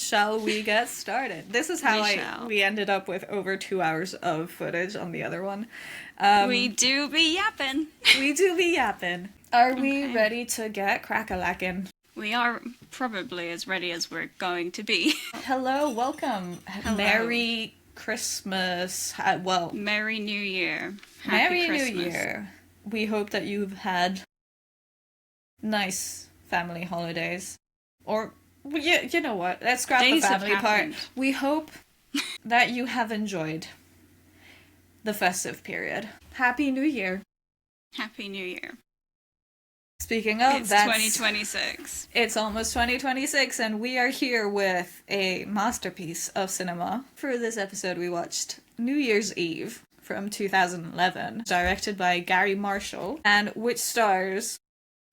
shall we get started? This is how we ended up with over 2 hours of footage on the other one. We do be yapping. We do be yapping. Are we ready to get crack-a-lackin'? We are probably as ready as we're going to be. Hello, welcome. Hello. Merry Christmas. Merry New Year. Merry New Year. We hope that you've had nice family holidays. Or, you know what? Let's scrap the family part. We hope that you have enjoyed the festive period. Happy New Year. Happy New Year. Speaking of, it's 2026. It's almost 2026, and we are here with a masterpiece of cinema. For this episode, we watched New Year's Eve from 2011, directed by Gary Marshall, and which stars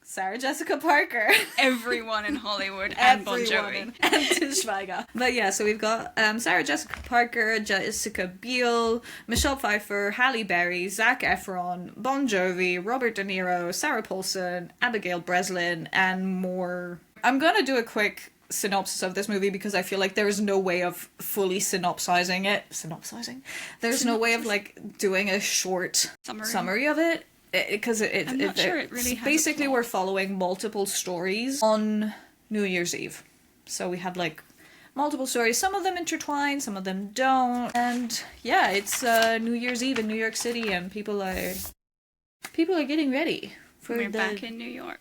Sarah Jessica Parker. Everyone in Hollywood and Bon Jovi. And Til Schweiger. But yeah, so we've got Sarah Jessica Parker, Jessica Biel, Michelle Pfeiffer, Halle Berry, Zac Efron, Bon Jovi, Robert DeNiro, Sarah Paulson, Abigail Breslin, and more. I'm gonna do a quick synopsis of this movie because I feel like there is no way of fully synopsizing it. There's no way of doing a short summary of it. Because I'm not sure it really has basically we're following multiple stories on New Year's Eve. So we have multiple stories. Some of them intertwine, some of them don't. And yeah, it's New Year's Eve in New York City, and people are getting ready for We're back in New York.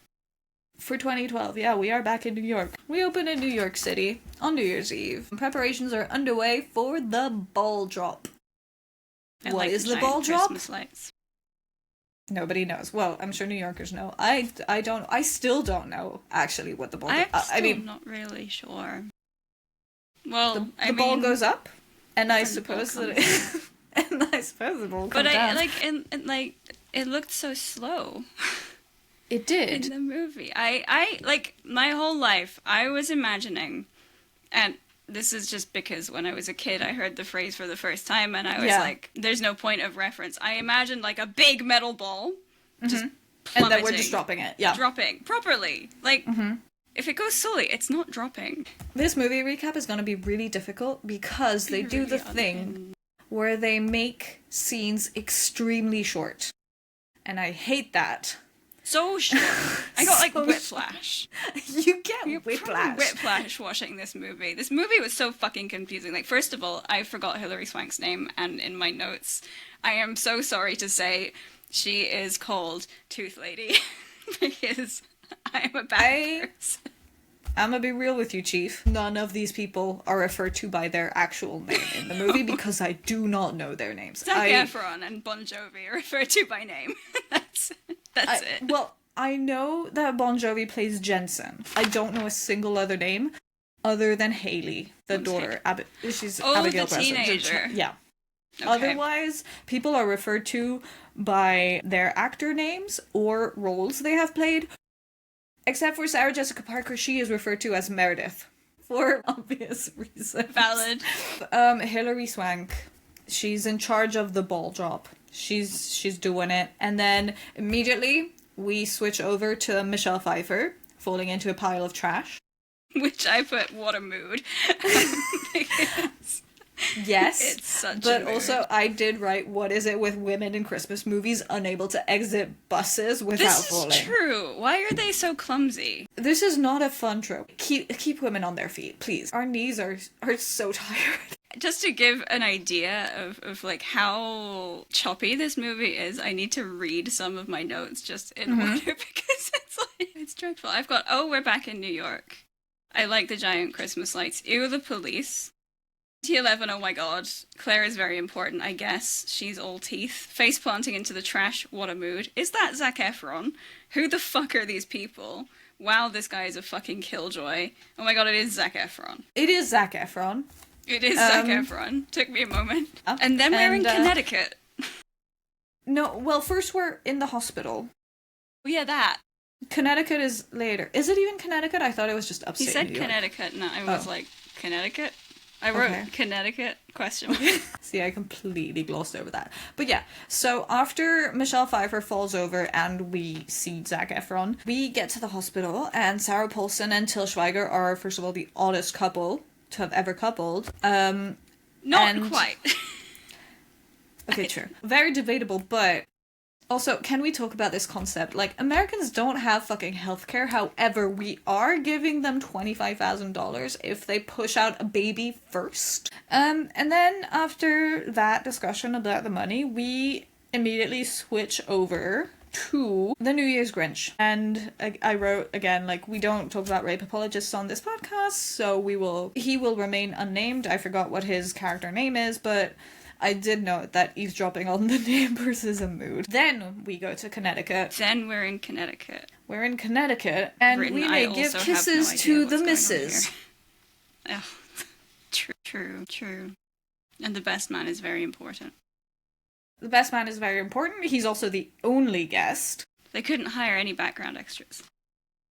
For 2012, yeah, we are back in New York. We open in New York City on New Year's Eve. Preparations are underway for the ball drop. What is the ball drop? Christmas lights. Nobody knows. Well, I'm sure New Yorkers know. I don't. I still don't know actually what the ball. I'm not really sure. Well, the ball goes up, and I suppose that the ball comes down. But it looked so slow. It did in the movie. I my whole life I was imagining, and this is just because when I was a kid, I heard the phrase for the first time, and I was like, there's no point of reference. I imagined a big metal ball, just and then we're just dropping it. Yeah. Dropping properly. If it goes slowly, it's not dropping. This movie recap is going to be really difficult because they do the thing where they make scenes extremely short. And I hate that. So short. I got whiplash. You get whiplash. Whiplash watching this movie. This movie was so fucking confusing. First of all, I forgot Hilary Swank's name, and in my notes, I am so sorry to say she is called Tooth Lady because I am a bad person. I'm gonna be real with you, Chief. None of these people are referred to by their actual name in the movie because I do not know their names. Zac Efron and Bon Jovi are referred to by name. That's it. Well, I know that Bon Jovi plays Jensen. I don't know a single other name other than Haley, the daughter. She's Abigail Breslin. The teenager. Yeah. Okay. Otherwise, people are referred to by their actor names or roles they have played. Except for Sarah Jessica Parker, she is referred to as Meredith. For obvious reasons. Valid. Hilary Swank, she's in charge of the ball drop. She's doing it. And then immediately we switch over to Michelle Pfeiffer falling into a pile of trash. Which I put, what a mood. Yes. It's such a mood. But also I did write, what is it with women in Christmas movies unable to exit buses without falling? This is true. Why are they so clumsy? This is not a fun trope. Keep women on their feet, please. Our knees are so tired. Just to give an idea of how choppy this movie is, I need to read some of my notes just in order because it's dreadful. I've got, we're back in New York. I like the giant Christmas lights. Ew, the police. T11, oh my god. Claire is very important, I guess. She's all teeth. Face planting into the trash, what a mood. Is that Zac Efron? Who the fuck are these people? Wow, this guy is a fucking killjoy. Oh my god, it is Zac Efron. It is Zac Efron. It is Zac Efron. Took me a moment. And then we're in Connecticut. No, well, first we're in the hospital. Yeah, that. Connecticut is later. Is it even Connecticut? I thought it was just upstate He said New York. Connecticut, and I was Connecticut? I wrote Connecticut, question mark. See, I completely glossed over that. But yeah, so after Michelle Pfeiffer falls over and we see Zac Efron, we get to the hospital and Sarah Paulson and Til Schweiger are, first of all, the oddest couple to have ever coupled. Not quite. Okay, true. Very debatable, but also, can we talk about this concept? Like, Americans don't have fucking healthcare. However, we are giving them $25,000 if they push out a baby first. And then after that discussion about the money, we immediately switch over to the New Year's Grinch. And I wrote, again, like, we don't talk about rape apologists on this podcast, so he will remain unnamed. I forgot what his character name is, but I did note that eavesdropping on the neighbors is a mood. Then we go to Connecticut. Then we're in Connecticut. We're in Connecticut, and Written, we may give kisses to the missus. Oh, true. And the best man is very important. The best man is very important. He's also the only guest. They couldn't hire any background extras.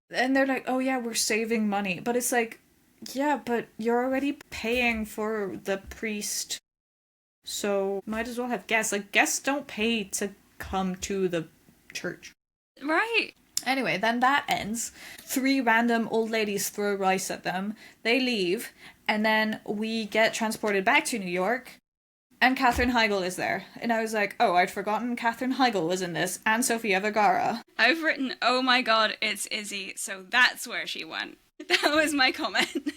And they're like, oh yeah, we're saving money. But it's like, yeah, but you're already paying for the priest. So might as well have guests. Like, guests don't pay to come to the church. Right. Anyway, then that ends. 3 random old ladies throw rice at them. They leave. And then we get transported back to New York. And Katherine Heigl is there. And I was like, oh, I'd forgotten Katherine Heigl was in this. And Sofia Vergara. I've written, oh my god, it's Izzy. So that's where she went. That was my comment.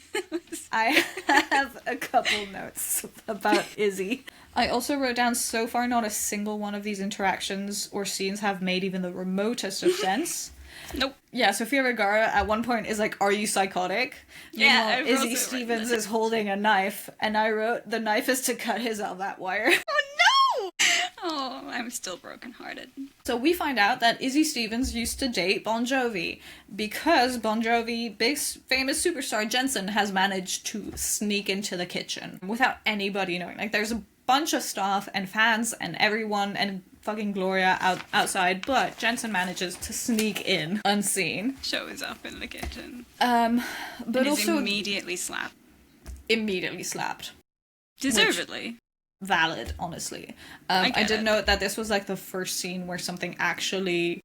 I have a couple notes about Izzy. I also wrote down, so far not a single one of these interactions or scenes have made even the remotest of sense. Nope. Yeah, Sofia Vergara at one point is like, are you psychotic? Yeah, Meanwhile, Izzy Stevens is holding a knife, and I wrote, the knife is to cut his Velvet wire. Oh no! Oh, I'm still brokenhearted. So we find out that Izzy Stevens used to date Bon Jovi because Bon Jovi, big famous superstar Jensen, has managed to sneak into the kitchen without anybody knowing. Like, there's a bunch of staff and fans and everyone and fucking Gloria outside, but Jensen manages to sneak in unseen. Shows up in the kitchen. But and also is immediately slapped. Deservedly. Valid, honestly. I did note that this was like the first scene where something actually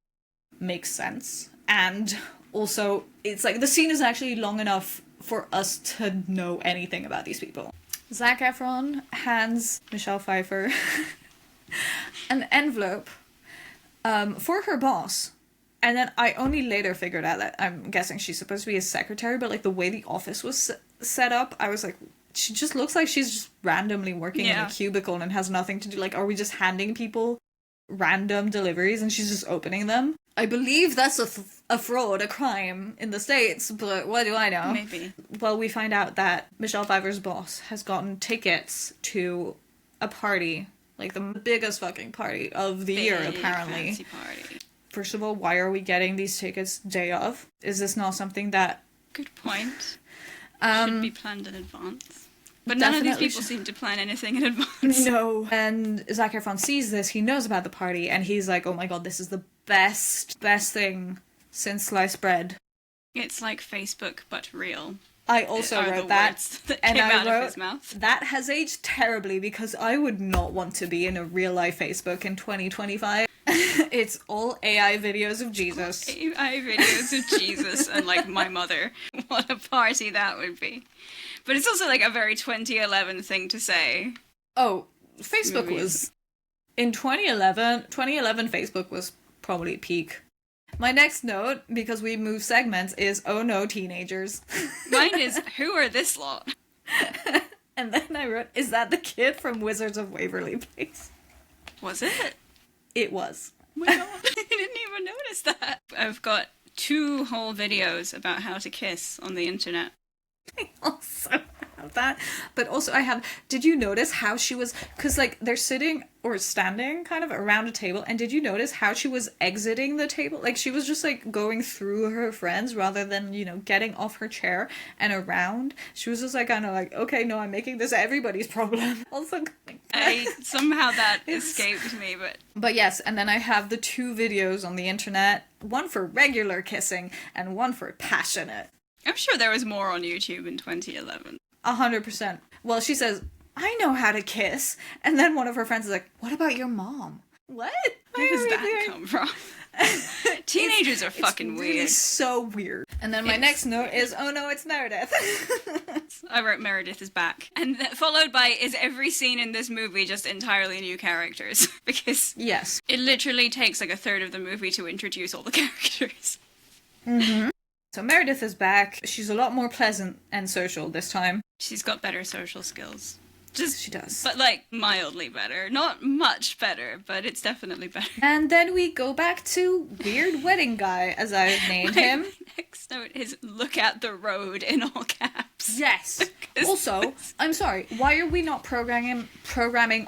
makes sense. And also, it's like the scene is actually long enough for us to know anything about these people. Zac Efron hands Michelle Pfeiffer an envelope for her boss. And then I only later figured out that I'm guessing she's supposed to be his secretary, but like the way the office was set up, I was like, she just looks like she's just randomly working in a cubicle and has nothing to do. Like, are we just handing people random deliveries and she's just opening them? I believe that's a fraud, a crime in the States, but what do I know? Maybe. Well, we find out that Michelle Pfeiffer's boss has gotten tickets to a party, like the biggest fucking party of the year, apparently. Fancy party. First of all, why are we getting these tickets day of? Is this not something that... Good point. Should be planned in advance. But none of these people seem to plan anything in advance. No. And Zac Efron sees this, he knows about the party, and he's like, oh my god, this is the best thing since sliced bread. It's like Facebook, but real. I also wrote that, and I wrote, of his mouth. That has aged terribly because I would not want to be in a real life Facebook in 2025. It's all AI videos of Jesus. AI videos of Jesus and like my mother. What a party that would be. But it's also like a very 2011 thing to say. Oh, Facebook was... In 2011 Facebook was probably peak. My next note, because we move segments, is, oh no, teenagers. Mine is, who are this lot? And then I wrote, is that the kid from Wizards of Waverly Place? Was it? It was. Oh my god, I didn't even notice that. I've got 2 whole videos about how to kiss on the internet. I also have that. But also I have, did you notice how she was, because like they're sitting or standing kind of around a table, and did you notice how she was exiting the table? Like she was just like going through her friends rather than, you know, getting off her chair and around. She was just like kind of like, okay, no, I'm making this everybody's problem. Also, somehow that escaped me, but yes, and then I have the 2 videos on the internet, one for regular kissing and one for passionate. I'm sure there was more on YouTube in 2011. 100%. Well, she says, I know how to kiss. And then one of her friends is like, what about your mom? What? Where does that come from? Teenagers are fucking It's really weird. so weird. And then my next note is, oh no, it's Meredith. I wrote Meredith is back. And followed by, is every scene in this movie just entirely new characters? Because Yes. it literally takes like a third of the movie to introduce all the characters. So Meredith is back. She's a lot more pleasant and social this time. She's got better social skills. She does. But like mildly better. Not much better, but it's definitely better. And then we go back to Weird Wedding Guy, as I've named him. Next note is look at the road in all caps. Yes. Also, I'm sorry, why are we not programming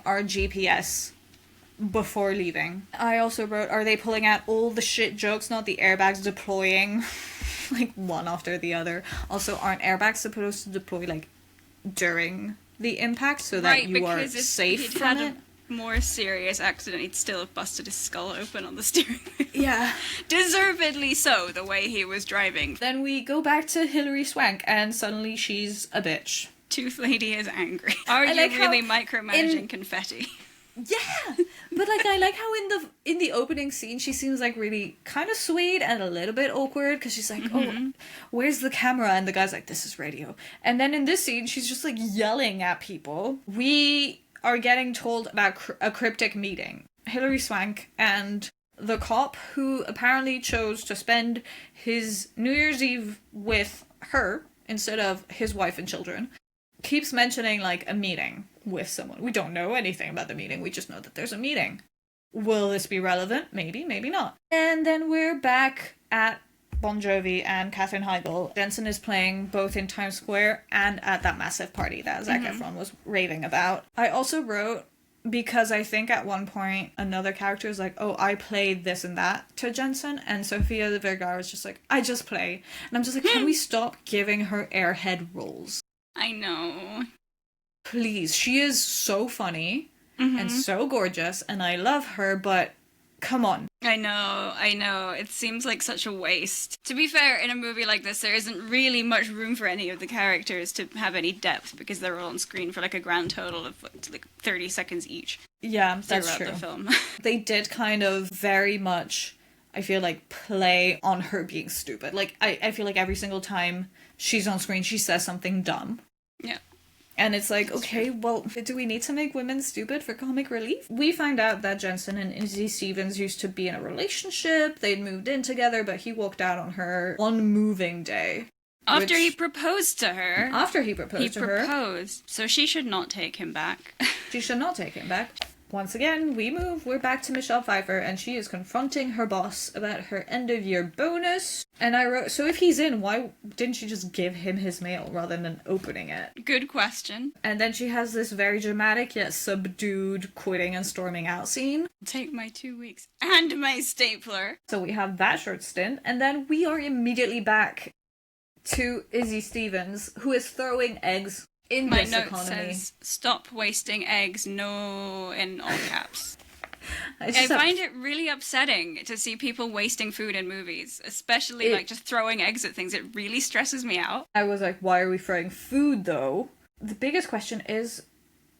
our GPS before leaving? I also wrote, are they pulling out all the shit jokes, not the airbags deploying like one after the other? Also, aren't airbags supposed to deploy like during the impact so that Right, you are because if safe he'd from had it? a more serious accident, he'd still have busted his skull open on the steering wheel. Yeah. Deservedly so, the way he was driving. Then we go back to Hilary Swank and suddenly she's a bitch. Tooth Lady is angry. Are you like how really micromanaging in- confetti? Yeah, but like I like how in the opening scene she seems like really kind of sweet and a little bit awkward because she's like, oh, where's the camera? And the guy's like, this is radio. And then in this scene she's just like yelling at people. We are getting told about a cryptic meeting. Hilary Swank and the cop who apparently chose to spend his New Year's Eve with her instead of his wife and children keeps mentioning like a meeting with someone. We don't know anything about the meeting. We just know that there's a meeting. Will this be relevant? Maybe, maybe not. And then we're back at Bon Jovi and Katherine Heigl. Jensen is playing both in Times Square and at that massive party that Zac Efron was raving about. I also wrote, because I think at one point another character is like, oh, I played this and that to Jensen, and Sofia Vergara was just like, I just play. And I'm just like, can we stop giving her airhead roles? I know. Please, she is so funny and so gorgeous, and I love her, but come on. I know. It seems like such a waste. To be fair, in a movie like this, there isn't really much room for any of the characters to have any depth because they're all on screen for like a grand total of like 30 seconds each. Yeah, that's throughout true. the film. They did kind of very much, I feel like, play on her being stupid. Like, I feel like every single time she's on screen, she says something dumb. Yeah. And it's like, okay, well, do we need to make women stupid for comic relief? We find out that Jensen and Izzy Stevens used to be in a relationship. They'd moved in together, but he walked out on her on moving day. After he proposed to her. After he proposed to her. He proposed, so she should not take him back. She should not take him back. Once again, we're back to Michelle Pfeiffer, and she is confronting her boss about her end-of-year bonus. And I wrote, so if he's in, why didn't she just give him his mail rather than opening it? Good question. And then she has this very dramatic yet subdued quitting and storming out scene. Take my 2 weeks and my stapler. So we have that short stint, and then we are immediately back to Izzy Stevens, who is throwing eggs in My this note economy. says, stop wasting eggs, no, in all caps. I I find it really upsetting to see people wasting food in movies, especially like just throwing eggs at things. It really stresses me out. I was like, why are we throwing food though? The biggest question is,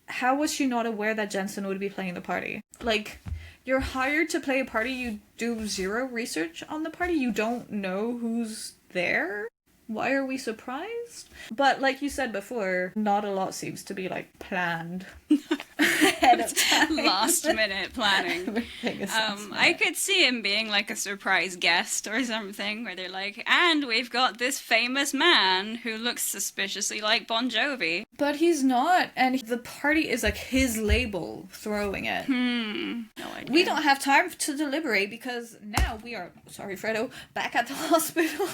how was she not aware that Jensen would be playing the party? Like, you're hired to play a party, you do zero research on the party, you don't know who's there? Why are we surprised? But like you said before, not a lot seems to be like planned ahead of time. Last minute planning. Everything is last I minute. could see him being like a surprise guest or something where they're like, and we've got this famous man who looks suspiciously like Bon Jovi. But he's not, and the party is like his label throwing it. No idea. We don't have time to deliberate because now we are, sorry Fredo, back at the hospital.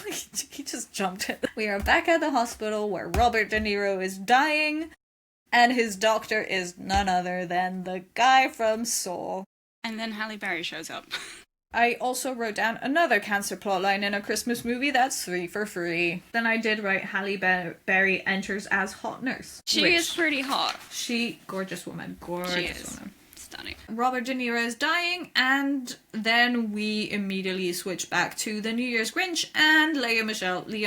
He just jumped it. We are back at the hospital where Robert De Niro is dying, and his doctor is none other than the guy from Saw. And then Halle Berry shows up. I also wrote down another cancer plotline in a Christmas movie that's 3 for free. Then I did write Halle Berry enters as hot nurse. She is pretty hot. Gorgeous woman. Gorgeous She is. woman. Stunning. Robert De Niro is dying, and then we immediately switch back to the New Year's Grinch and Leah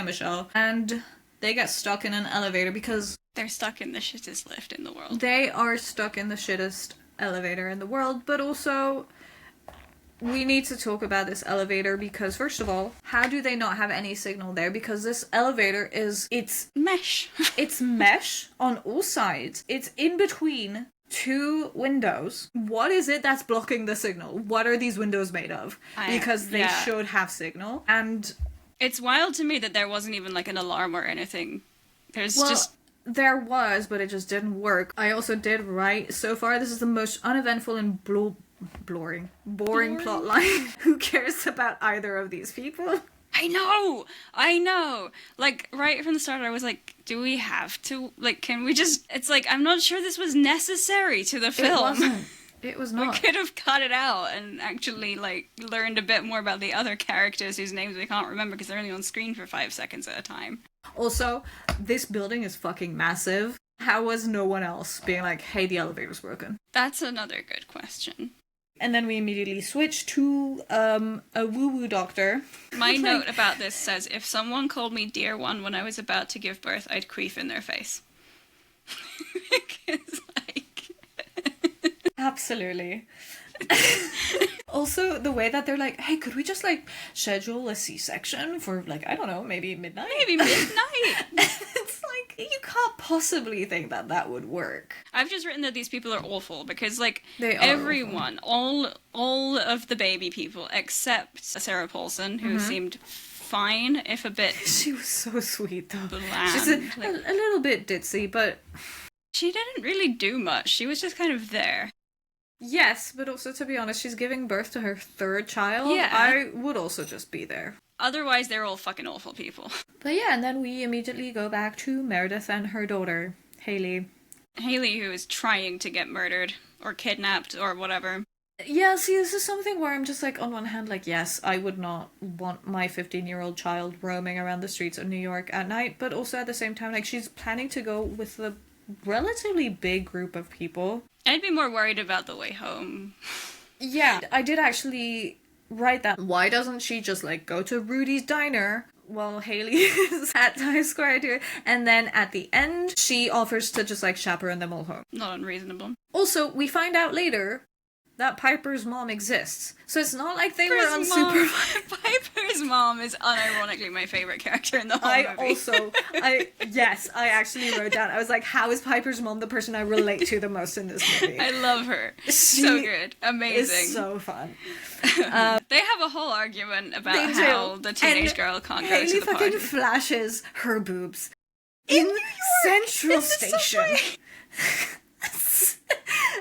Michelle, and they get stuck in an elevator because They're stuck in the shittest lift in the world. they are stuck in the shittest elevator in the world, but also we need to talk about this elevator because, first of all, how do they not have any signal there? Because this elevator it's Mesh. it's mesh on all sides. It's in between two windows. What is it that's blocking the signal? What are these windows made of? Because they should have signal. And it's wild to me that there wasn't even like an alarm or anything. There was, but it just didn't work. I also did write, so far this is the most uneventful and boring plot line. Who cares about either of these people? I know. Like, right from the start, I was like, do we have to? Like, can we just... It's like, I'm not sure this was necessary to the film. It was not. We could have cut it out and actually, like, learned a bit more about the other characters whose names we can't remember because they're only on screen for 5 seconds at a time. Also, this building is fucking massive. How was no one else being like, hey, the elevator's broken? That's another good question. And then we immediately switch to a woo-woo doctor. My note about this says, if someone called me Dear One when I was about to give birth, I'd queef in their face. Because, like... Absolutely. Also, the way that they're like, hey, could we just, like, schedule a C-section for, like, I don't know, maybe midnight? It's like, you can't possibly think that that would work. I've just written that these people are awful because, like, they are everyone, all of the baby people, except Sarah Paulson, who seemed fine, if a bit... She was so sweet, though. Bland. She's a little bit ditzy, but... She didn't really do much. She was just kind of there. Yes, but also, to be honest, she's giving birth to her third child. Yeah. I would also just be there. Otherwise, they're all fucking awful people. But yeah, and then we immediately go back to Meredith and her daughter, Haley. Haley, who is trying to get murdered, or kidnapped, or whatever. Yeah, see, this is something where I'm just like, on one hand, like, yes, I would not want my 15-year-old child roaming around the streets of New York at night, but also at the same time, like, she's planning to go with a relatively big group of people. I'd be more worried about the way home. Yeah, I did actually write that. Why doesn't she just, like, go to Rudy's Diner while Haley is at Times Square too? And then at the end, she offers to just, like, chaperone them all home. Not unreasonable. Also, we find out later that Piper's mom exists. So it's not like they were unsupervised. Piper's mom is unironically my favorite character in the whole movie. I actually wrote down, I was like, how is Piper's mom the person I relate to the most in this movie? I love her. So good. Amazing. It's so fun. They have a whole argument about how the teenage girl can't go to the party. Haley fucking flashes her boobs in Central Station.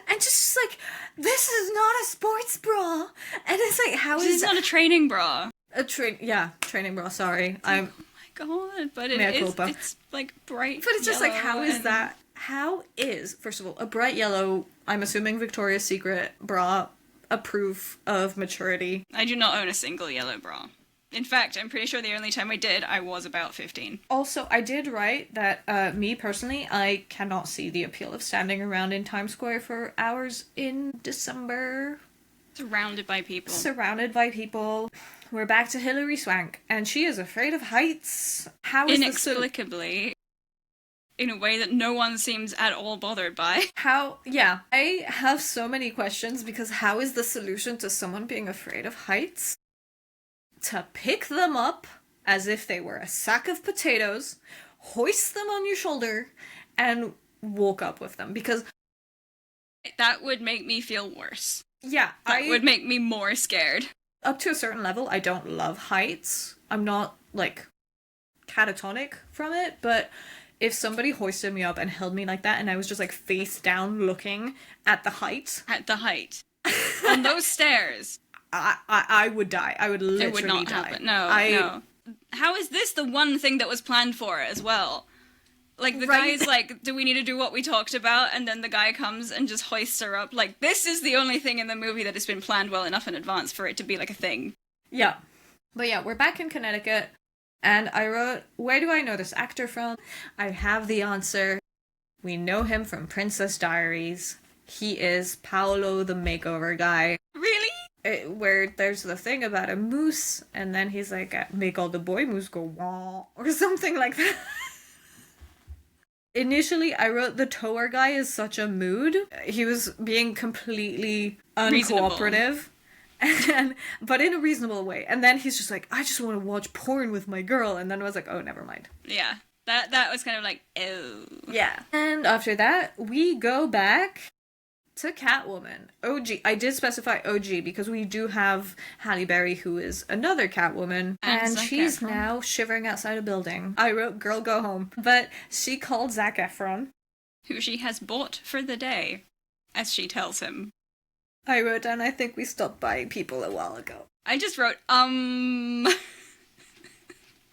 And just like, this is not a sports bra. And it's like, how is It's not a training bra. Training bra, sorry. Oh my god, but it's like bright. But it's just like, how is and... that? How is, first of all, a bright yellow, I'm assuming Victoria's Secret bra, a proof of maturity? I do not own a single yellow bra. In fact, I'm pretty sure the only time I did, I was about 15. Also, I did write that, me personally, I cannot see the appeal of standing around in Times Square for hours in December. Surrounded by people. We're back to Hilary Swank, and she is afraid of heights. How is inexplicably, in a way that no one seems at all bothered by. I have so many questions, because how is the solution to someone being afraid of heights? To pick them up as if they were a sack of potatoes, hoist them on your shoulder, and walk up with them, because... That would make me feel worse. Yeah, That would make me more scared. Up to a certain level, I don't love heights. I'm not, like, catatonic from it, but if somebody hoisted me up and held me like that, and I was just, like, face down looking at the height... On those stairs... I would die. I would literally die. It would not happen. No. How is this the one thing that was planned for as well? Like, the guy's like, do we need to do what we talked about? And then the guy comes and just hoists her up. Like, this is the only thing in the movie that has been planned well enough in advance for it to be, like, a thing. Yeah. But yeah, we're back in Connecticut. And I wrote, where do I know this actor from? I have the answer. We know him from Princess Diaries. He is Paolo the makeover guy. Really? Where there's the thing about a moose, and then he's like, make all the boy moose go wah, or something like that. Initially, I wrote the tower guy is such a mood. He was being completely uncooperative. but in a reasonable way. And then he's just like, I just want to watch porn with my girl. And then I was like, oh, never mind. Yeah. That was kind of like, oh. Yeah. And after that, we go back to Catwoman. OG. I did specify OG because we do have Halle Berry, who is another Catwoman. And Zac she's Efron. now shivering outside a building. I wrote, girl, go home. But she called Zac Efron. Who she has bought for the day, as she tells him. I wrote down, I think we stopped by people a while ago. I just wrote,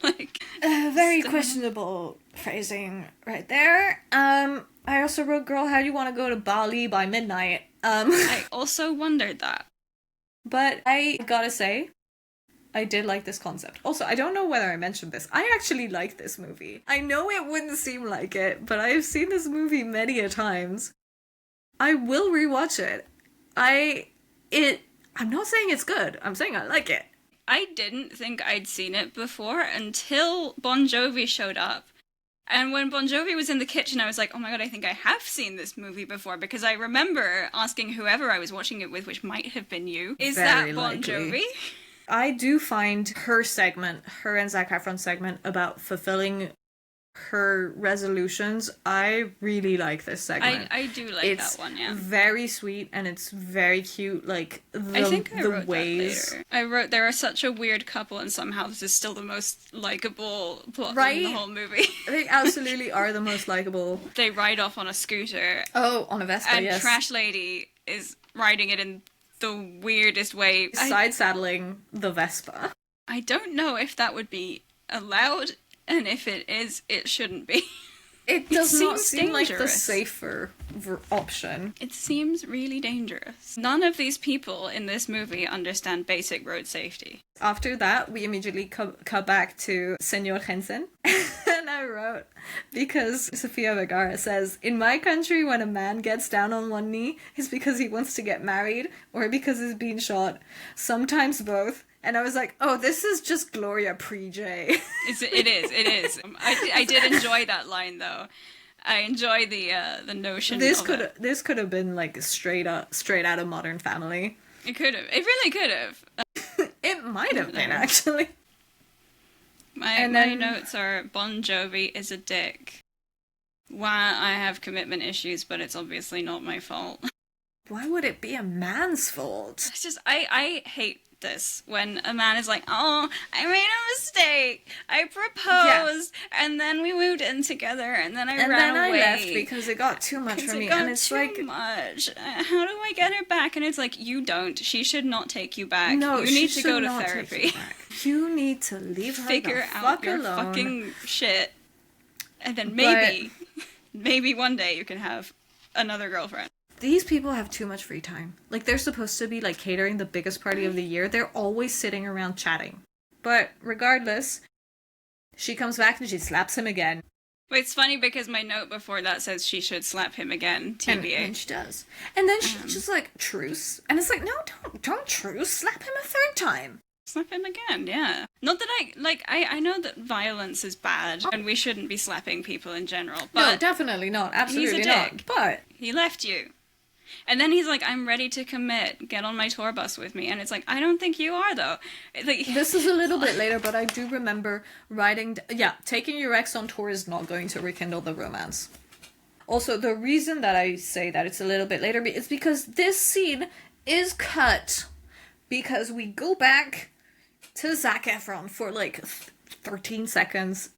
like... Very questionable phrasing right there. I also wrote, girl, how do you want to go to Bali by midnight? I also wondered that. But I gotta say, I did like this concept. Also, I don't know whether I mentioned this. I actually like this movie. I know it wouldn't seem like it, but I've seen this movie many a times. I will rewatch it. I'm not saying it's good. I'm saying I like it. I didn't think I'd seen it before until Bon Jovi showed up. And when Bon Jovi was in the kitchen, I was like, oh my god, I think I have seen this movie before, because I remember asking whoever I was watching it with, which might have been you, is Very that Bon likely. Jovi? I do find her and Zac Efron's segment about fulfilling her resolutions, I really like this segment. I do like It's that one, yeah. very sweet and it's very cute, like I think I the wrote ways. that later. I wrote, they're such a weird couple and somehow this is still the most likable plot Right? in the whole movie. They absolutely are the most likable. They ride off on a scooter Oh, on a Vespa, and yes. Trash Lady is riding it in the weirdest way. Side saddling the Vespa. I don't know if that would be allowed, and if it is, it shouldn't be. It does not seems seem like the dangerous. safer option. It seems really dangerous. None of these people in this movie understand basic road safety. After that, we immediately cut back to Senor Jensen. And I wrote, because Sofia Vergara says, in my country, when a man gets down on one knee, it's because he wants to get married or because he's been shot. Sometimes both. And I was like, oh, this is just Gloria pre-J. It is. I did enjoy that line, though. I enjoy the notion This of it. this could have been like straight out of Modern Family. It could have. It really could have. It might have been, actually. My notes are, Bon Jovi is a dick. Why I have commitment issues, but it's obviously not my fault. Why would it be a man's fault? It's just, I hate this when a man is like, oh, I made a mistake. I proposed, and then we moved in together, and then I ran away. I left because it got too much for me. And it's too much. How do I get her back? And it's like, you don't. She should not take you back. No, you she need to should go to not take therapy. you back. You need to leave her Figure the out fuck your alone. fucking shit, and then maybe one day you can have another girlfriend. These people have too much free time. Like, they're supposed to be, like, catering the biggest party of the year. They're always sitting around chatting. But regardless, she comes back and she slaps him again. But it's funny because my note before that says she should slap him again, TBA. And she does. And then she just, like, truce. And it's like, no, don't truce. Slap him a third time. Slap him again, yeah. Not that I know that violence is bad and we shouldn't be slapping people in general, but no, definitely not. Absolutely he's a not. dick. But he left you. And then he's like, I'm ready to commit. Get on my tour bus with me. And it's like, I don't think you are, though. Like, this is a little bit later, but I do remember taking your ex on tour is not going to rekindle the romance. Also, the reason that I say that it's a little bit later is because this scene is cut because we go back to Zac Efron for like 13 seconds.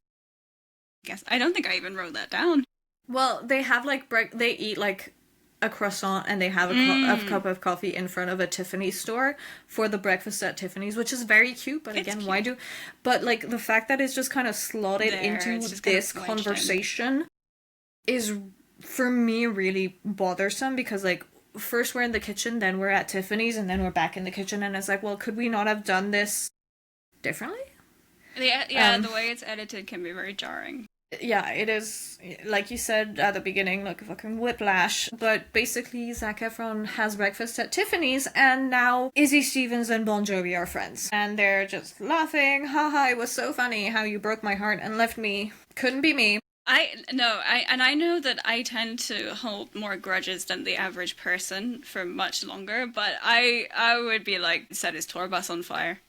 I don't think I even wrote that down. Well, they have like they eat like a croissant and they have a cup of coffee in front of a Tiffany's store for the breakfast at Tiffany's, which is very cute, but again, why do... But, like, the fact that it's just kind of slotted into this conversation is, for me, really bothersome, because, like, first we're in the kitchen, then we're at Tiffany's, and then we're back in the kitchen, and it's like, well, could we not have done this differently? Yeah, the way it's edited can be very jarring. Yeah, it is, like you said at the beginning, like a fucking whiplash. But basically, Zac Efron has breakfast at Tiffany's, and now Izzy Stevens and Bon Jovi are friends. And they're just laughing, haha, it was so funny how you broke my heart and left me. Couldn't be me. I know that I tend to hold more grudges than the average person for much longer, but I would be like, set his tour bus on fire.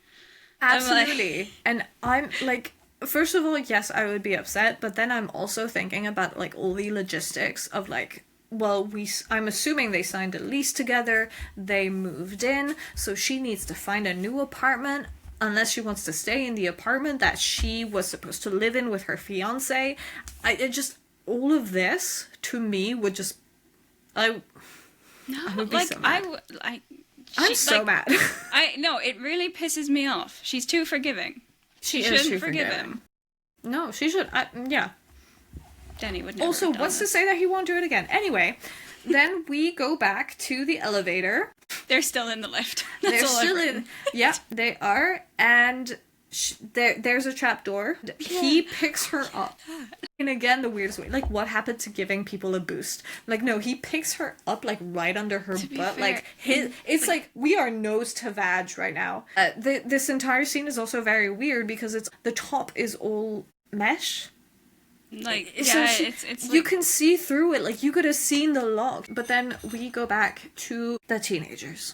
Absolutely. And I'm like, first of all, yes, I would be upset, but then I'm also thinking about like all the logistics of like, well, I'm assuming they signed a lease together, they moved in, so she needs to find a new apartment unless she wants to stay in the apartment that she was supposed to live in with her fiance. It just, all of this to me would just, I would be like so mad. I'm so mad. No, it really pisses me off. She's too forgiving. She shouldn't too forgive forgiving. him. No, she should. Yeah. Denny would never Also, have done what's to this. say that he won't do it again? Anyway, then we go back to the elevator. They're still in the lift. That's They're all I've still written. in. Yeah, they are. And there's a trapdoor. He picks her up. And again, the weirdest way. Like, what happened to giving people a boost? Like, no, he picks her up, like, right under her butt. fair, Like, it's like, we are nose to vag right now. This entire scene is also very weird because the top is all mesh. Like, So yeah, it's you like, can see through it, like you could have seen the lock. But then we go back to the teenagers.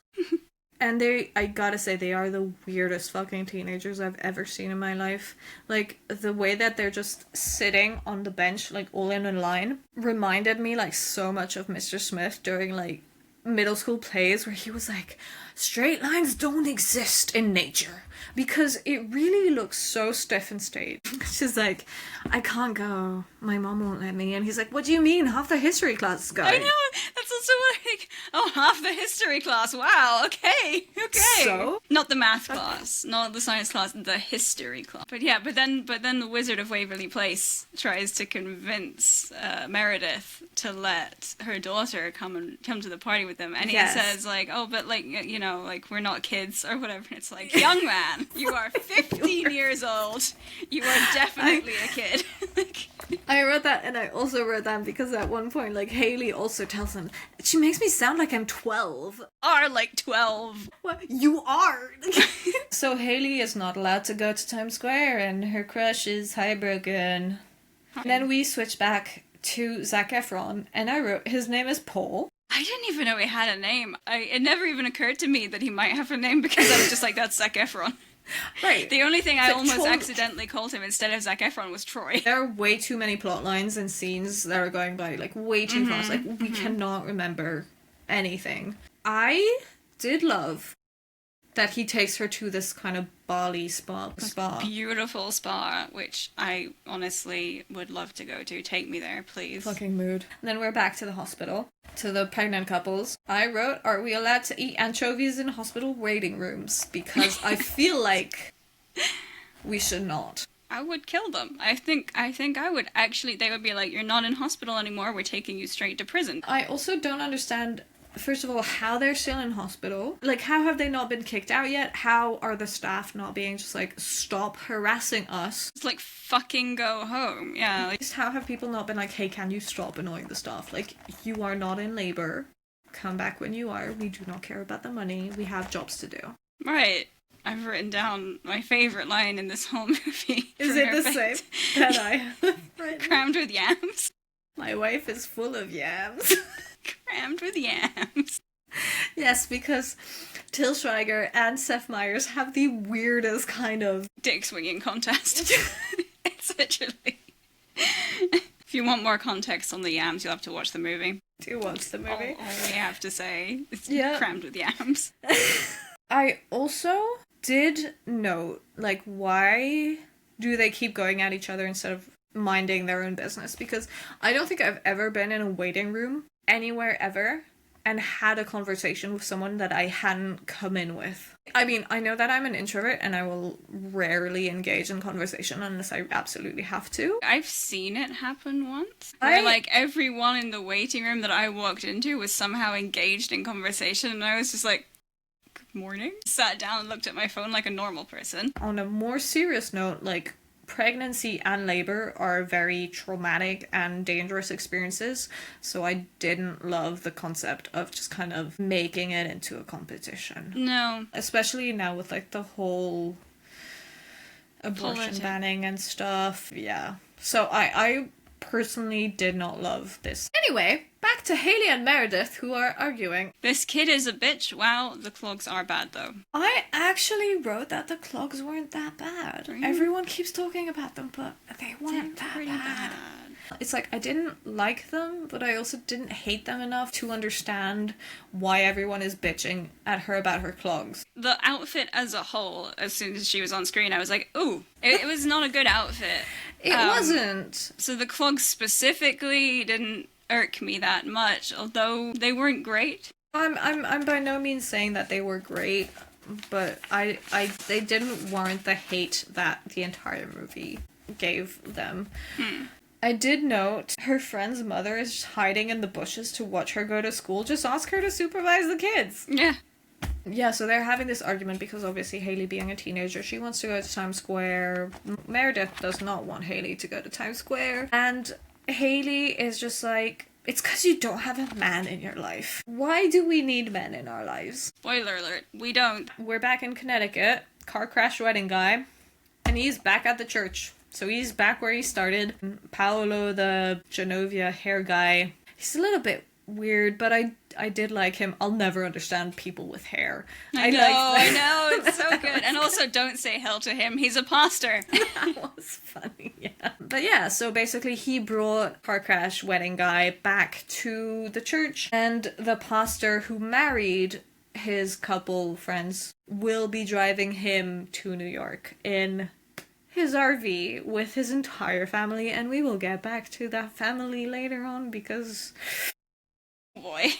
And I gotta say, they are the weirdest fucking teenagers I've ever seen in my life. Like, the way that they're just sitting on the bench, like, all in a line, reminded me, like, so much of Mr. Smith during, like, middle school plays where he was like, straight lines don't exist in nature. Because it really looks so stiff and straight. She's like, I can't go. My mom won't let me. And he's like, what do you mean? Half the history class is going. I know, that's also like, oh, half the history class, wow, okay. So? Not the math class, not the science class, the history class. But yeah, but then the Wizard of Waverly Place tries to convince Meredith to let her daughter come to the party with them. And he says like, oh, but like, you know, like, we're not kids or whatever. And it's like, young man, you are 15 years old. You are definitely a kid. Like, I wrote that, and I also wrote that because at one point, like, Haley also tells him, she makes me sound like I'm 12. are like 12. What? You are! So Haley is not allowed to go to Times Square, and her crush is heartbroken. Then we switch back to Zac Efron, and I wrote, his name is Paul. I didn't even know he had a name. It never even occurred to me that he might have a name because I was just like, that's Zac Efron. Right. The only thing I Like, almost Troy- accidentally called him instead of Zac Efron was Troy. There are way too many plot lines and scenes that are going by, like, way too fast. Like, we cannot remember anything. I did love that he takes her to this kind of Bali spa. Beautiful spa, which I honestly would love to go to. Take me there, please. Fucking mood. And then we're back to the hospital, to the pregnant couples. I wrote, are we allowed to eat anchovies in hospital waiting rooms? Because I feel like we should not. I would kill them. I think I would actually, they would be like, you're not in hospital anymore, we're taking you straight to prison. I also don't understand, first of all, how they're still in hospital. Like, how have they not been kicked out yet? How are the staff not being just like, stop harassing us? It's like, fucking go home. Yeah. Like, Just how have people not been like, hey, can you stop annoying the staff? Like, you are not in labor. Come back when you are. We do not care about the money. We have jobs to do. right. I've written down my favorite line in this whole movie. Is for it her the face. same that I have written? Crammed with yams. My wife is full of yams. Crammed with yams. Yes, because Til Schweiger and Seth Meyers have the weirdest kind of... Dick swinging contest. It's literally... If you want more context on the yams, you'll have to watch the movie. Do watch the movie. All we have to say is Yeah. crammed with yams. I also did note, like, why do they keep going at each other instead of minding their own business? Because I don't think I've ever been in a waiting room anywhere ever and had a conversation with someone that I hadn't come in with. I mean, I know that I'm an introvert and I will rarely engage in conversation unless I absolutely have to. I've seen it happen once. Where, like, everyone in the waiting room that I walked into was somehow engaged in conversation, and I was just like, good morning? Sat down and looked at my phone like a normal person. On a more serious note, like, pregnancy and labor are very traumatic and dangerous experiences, so I didn't love the concept of just kind of making it into a competition. No. Especially now with, like, the whole abortion Politics. banning and stuff. Yeah. So I personally did not love this. Anyway, back to Hayley and Meredith, who are arguing. This kid is a bitch. Wow, the clogs are bad though. I actually wrote that the clogs weren't that bad. Really? Everyone keeps talking about them, but they weren't that Pretty bad. bad. It's like, I didn't like them, but I also didn't hate them enough to understand why everyone is bitching at her about her clogs. The outfit as a whole, as soon as she was on screen, I was like, ooh, it was not a good outfit. It wasn't. So the clogs specifically didn't irk me that much, although they weren't great. I'm by no means saying that they were great, but they didn't warrant the hate that the entire movie gave them. I did note her friend's mother is hiding in the bushes to watch her go to school. Just ask her to supervise the kids. Yeah. Yeah, so they're having this argument because obviously Hayley, being a teenager, she wants to go to Times Square. Meredith does not want Hayley to go to Times Square. And Hayley is just like, it's because you don't have a man in your life. Why do we need men in our lives? Spoiler alert, we don't. We're back in Connecticut. Car crash wedding guy. And he's back at the church. So he's back where he started. Paolo, the Genovia hair guy, he's a little bit weird, but I did like him. I'll never understand people with hair. I know, it's so good. And also, don't say hell to him. He's a pastor. That was funny, yeah. But yeah, so basically he brought car crash wedding guy back to the church, and the pastor who married his couple friends will be driving him to New York in his RV with his entire family, and we will get back to that family later on because... Boy.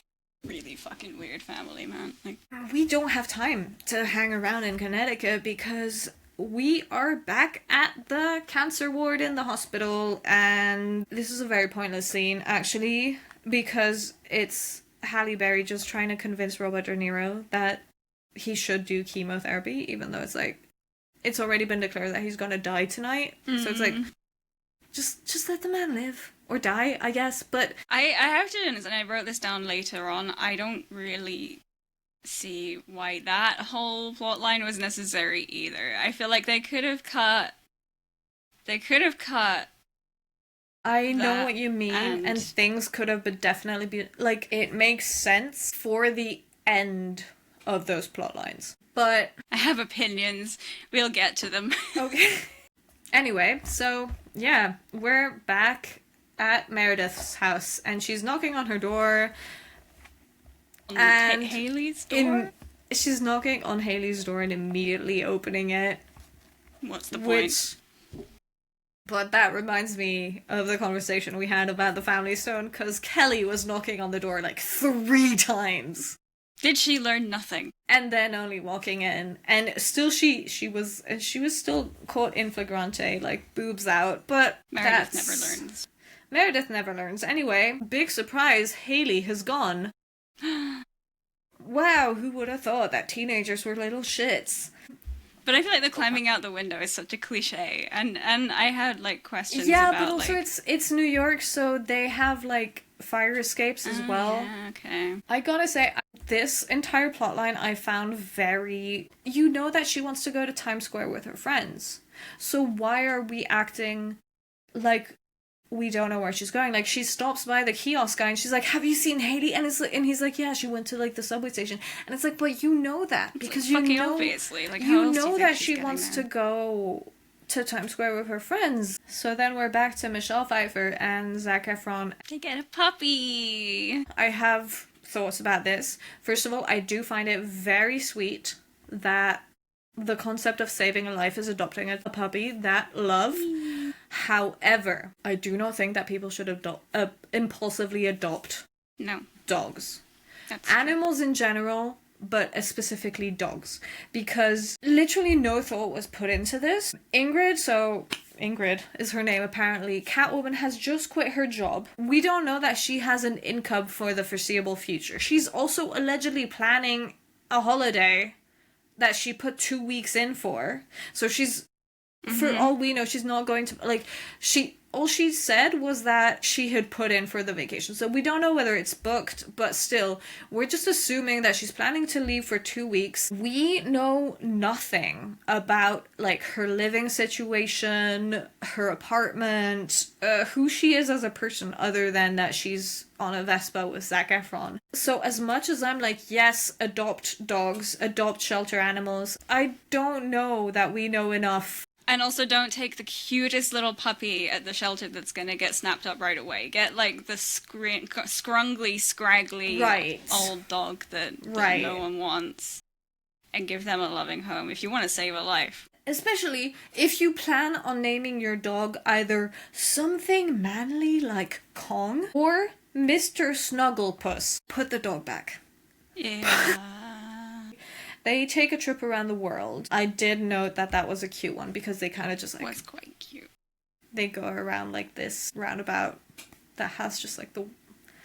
Really fucking weird family, man. Like, we don't have time to hang around in Connecticut because we are back at the cancer ward in the hospital, and this is a very pointless scene, actually, because it's Halle Berry just trying to convince Robert DeNiro that he should do chemotherapy, even though it's like, it's already been declared that he's gonna die tonight. Mm-hmm. So it's like, just let the man live. Or die, I guess, but... I have to, and I wrote this down later on, I don't really see why that whole plot line was necessary either. I feel like they could have cut... I know what you mean, and things could have definitely been... Like, it makes sense for the end of those plot lines. But... I have opinions. We'll get to them. Okay. Anyway, so, yeah, we're back at Meredith's house, and she's knocking on her door. And Hayley's door? She's knocking on Hayley's door and immediately opening it. What's the point? But that reminds me of the conversation we had about the Family Stone, because Kelly was knocking on the door like 3 times. Did she learn nothing? And then only walking in, and still she was still caught in flagrante, like boobs out. But Meredith never learns. Meredith never learns. Anyway, big surprise, Hayley has gone. Wow, who would have thought that teenagers were little shits? But I feel like the climbing out the window is such a cliche, and I had like questions about but also like... it's New York, so they have like fire escapes as well. Yeah, okay. I gotta say, this entire plotline I found very... You know that she wants to go to Times Square with her friends, so why are we acting like we don't know where she's going? Like, she stops by the kiosk guy and she's like, have you seen Hayley? And he's like, yeah, she went to like the subway station. And it's like, but you know that because you know, obviously, like, you know that she wants to go to Times Square with her friends. So then we're back to Michelle Pfeiffer and Zac Efron. They get a puppy. I have thoughts about this. First of all, I do find it very sweet that the concept of saving a life is adopting a puppy. That love. However, I do not think that people should impulsively adopt dogs. That's animals in general, but specifically dogs, because literally no thought was put into this. Ingrid is her name apparently. Catwoman has just quit her job. We don't know that she has an income for the foreseeable future. She's also allegedly planning a holiday that she put 2 weeks in for. So she's... For all we know, she's not going to... Like, she All she said was that she had put in for the vacation. So we don't know whether it's booked, but still, we're just assuming that she's planning to leave for 2 weeks. We know nothing about, like, her living situation, her apartment, who she is as a person, other than that she's on a Vespa with Zac Efron. So as much as I'm like, yes, adopt dogs, adopt shelter animals, I don't know that we know enough. And also don't take the cutest little puppy at the shelter that's going to get snapped up right away. Get, like, the scrungly, scraggly Right. old dog that Right. no one wants. And give them a loving home if you want to save a life. Especially if you plan on naming your dog either something manly like Kong or Mr. Snugglepuss. Put the dog back. Yeah. They take a trip around the world. I did note that that was a cute one because they kind of just like... Was quite cute. They go around like this roundabout that has just like the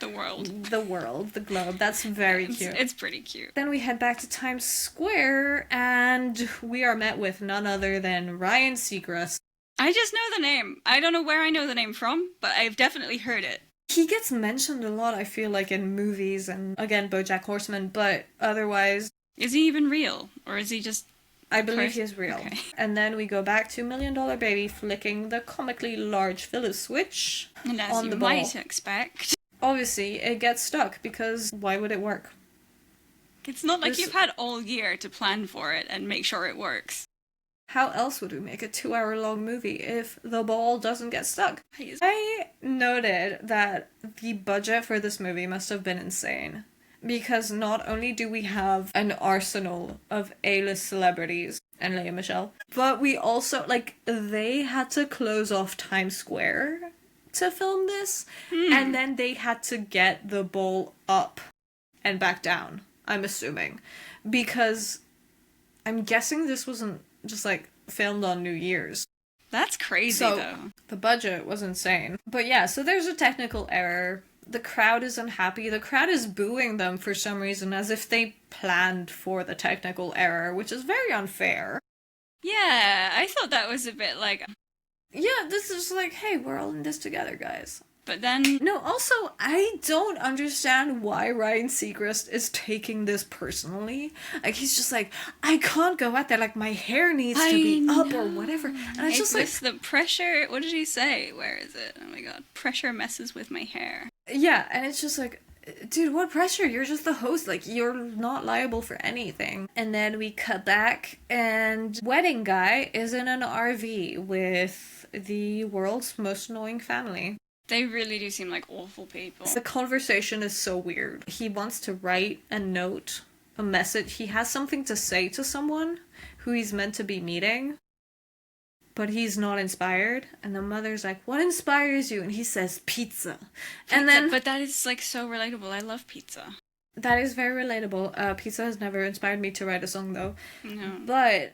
world, the globe. That's very cute. It's pretty cute. Then we head back to Times Square and we are met with none other than Ryan Seacrest. I just know the name. I don't know where I know the name from, but I've definitely heard it. He gets mentioned a lot, I feel like, in movies and, again, BoJack Horseman, but otherwise... Is he even real? Or is he just... I believe he's real. Okay. And then we go back to $1 Million Baby flicking the comically large Phyllis switch And as on you the ball. might expect... Obviously, it gets stuck because why would it work? It's not like you've had all year to plan for it and make sure it works. How else would we make a 2-hour-long movie if the ball doesn't get stuck? I noted that the budget for this movie must have been insane. Because not only do we have an arsenal of A-list celebrities and Lea Michele, but we also, like, they had to close off Times Square to film this, and then they had to get the ball up and back down, I'm assuming. Because I'm guessing this wasn't just, like, filmed on New Year's. That's crazy, though. The budget was insane. But yeah, so there's a technical error. The crowd is unhappy. The crowd is booing them for some reason, as if they planned for the technical error, which is very unfair. Yeah, I thought that was a bit like... Yeah, this is like, hey, we're all in this together, guys. But then... No, also, I don't understand why Ryan Seacrest is taking this personally. Like, he's just like, I can't go out there, like, my hair needs to be up or whatever. And it's just like... the pressure... What did he say? Where is it? Oh my god. Pressure messes with my hair. Yeah, and it's just like, dude, what pressure? You're just the host. Like, you're not liable for anything. And then we cut back, and wedding guy is in an RV with the world's most annoying family. They really do seem like awful people. The conversation is so weird. He wants to write a note, a message. He has something to say to someone who he's meant to be meeting, but he's not inspired. And the mother's like, what inspires you? And he says, pizza. And then... But that is, like, so relatable. I love pizza. That is very relatable. Pizza has never inspired me to write a song, though. No. But...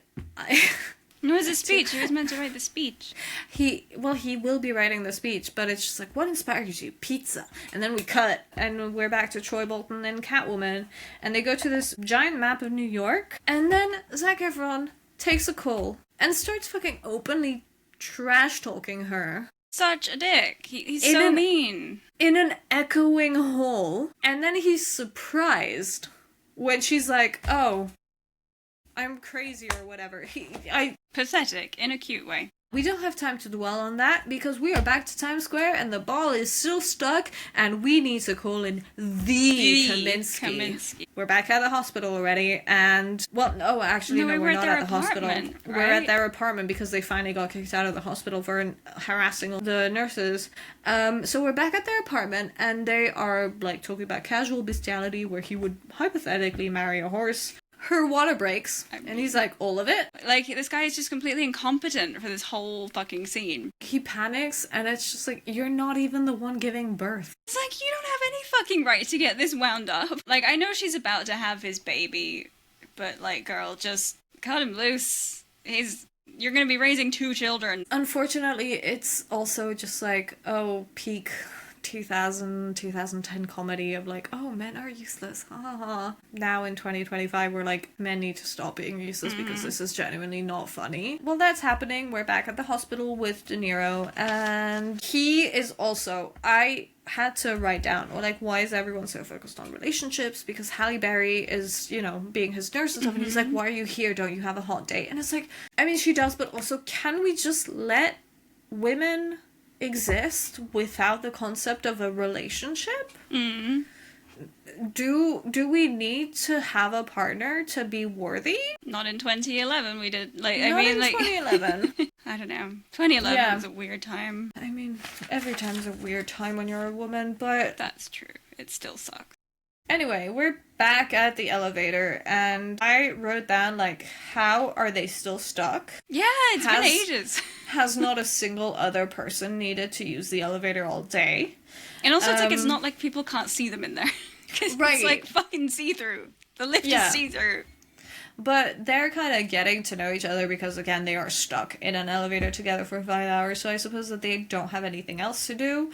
No, it was a speech. He was meant to write the speech. He will be writing the speech, but it's just like, what inspires you? Pizza. And then we cut, and we're back to Troy Bolton and Catwoman, and they go to this giant map of New York, and then Zac Efron takes a call and starts fucking openly trash-talking her. Such a dick. He's so mean. In an echoing hall, and then he's surprised when she's like, oh, I'm crazy or whatever. Pathetic, in a cute way. We don't have time to dwell on that because we are back to Times Square and the ball is still stuck and we need to call in the Kaminsky. We're back at the hospital already and... Well, no, actually, no, we're not at the hospital. Right? We're at their apartment because they finally got kicked out of the hospital for harassing the nurses. So we're back at their apartment and they are, like, talking about casual bestiality where he would hypothetically marry a horse. Her water breaks, and he's like, all of it? Like, this guy is just completely incompetent for this whole fucking scene. He panics, and it's just like, you're not even the one giving birth. It's like, you don't have any fucking right to get this wound up. Like, I know she's about to have his baby, but, like, girl, just cut him loose. You're gonna be raising 2 children. Unfortunately, it's also just like, oh, peak 2010 comedy of like, oh, men are useless. Ha ha ha. Now in 2025, we're like, men need to stop being useless because this is genuinely not funny. Well, that's happening. We're back at the hospital with DeNiro, and he is also, I had to write down, or like, why is everyone so focused on relationships? Because Halle Berry is, you know, being his nurse and stuff, and he's like, why are you here? Don't you have a hot date? And it's like, I mean, she does, but also, can we just let women exist without the concept of a relationship? Do we need to have a partner to be worthy? Not in 2011 we did. Like, I Not mean, in like 2011. I don't know. 2011 Yeah. was a weird time. I mean, every time's a weird time when you're a woman, but That's true. It still sucks. anyway, we're back at the elevator, and I wrote down, like, how are they still stuck? Yeah, it's been ages. Has not a single other person needed to use the elevator all day. And also, it's like, it's not like people can't see them in there. Because it's like fucking see-through. The lift is see-through. But they're kind of getting to know each other because, again, they are stuck in an elevator together for 5 hours, so I suppose that they don't have anything else to do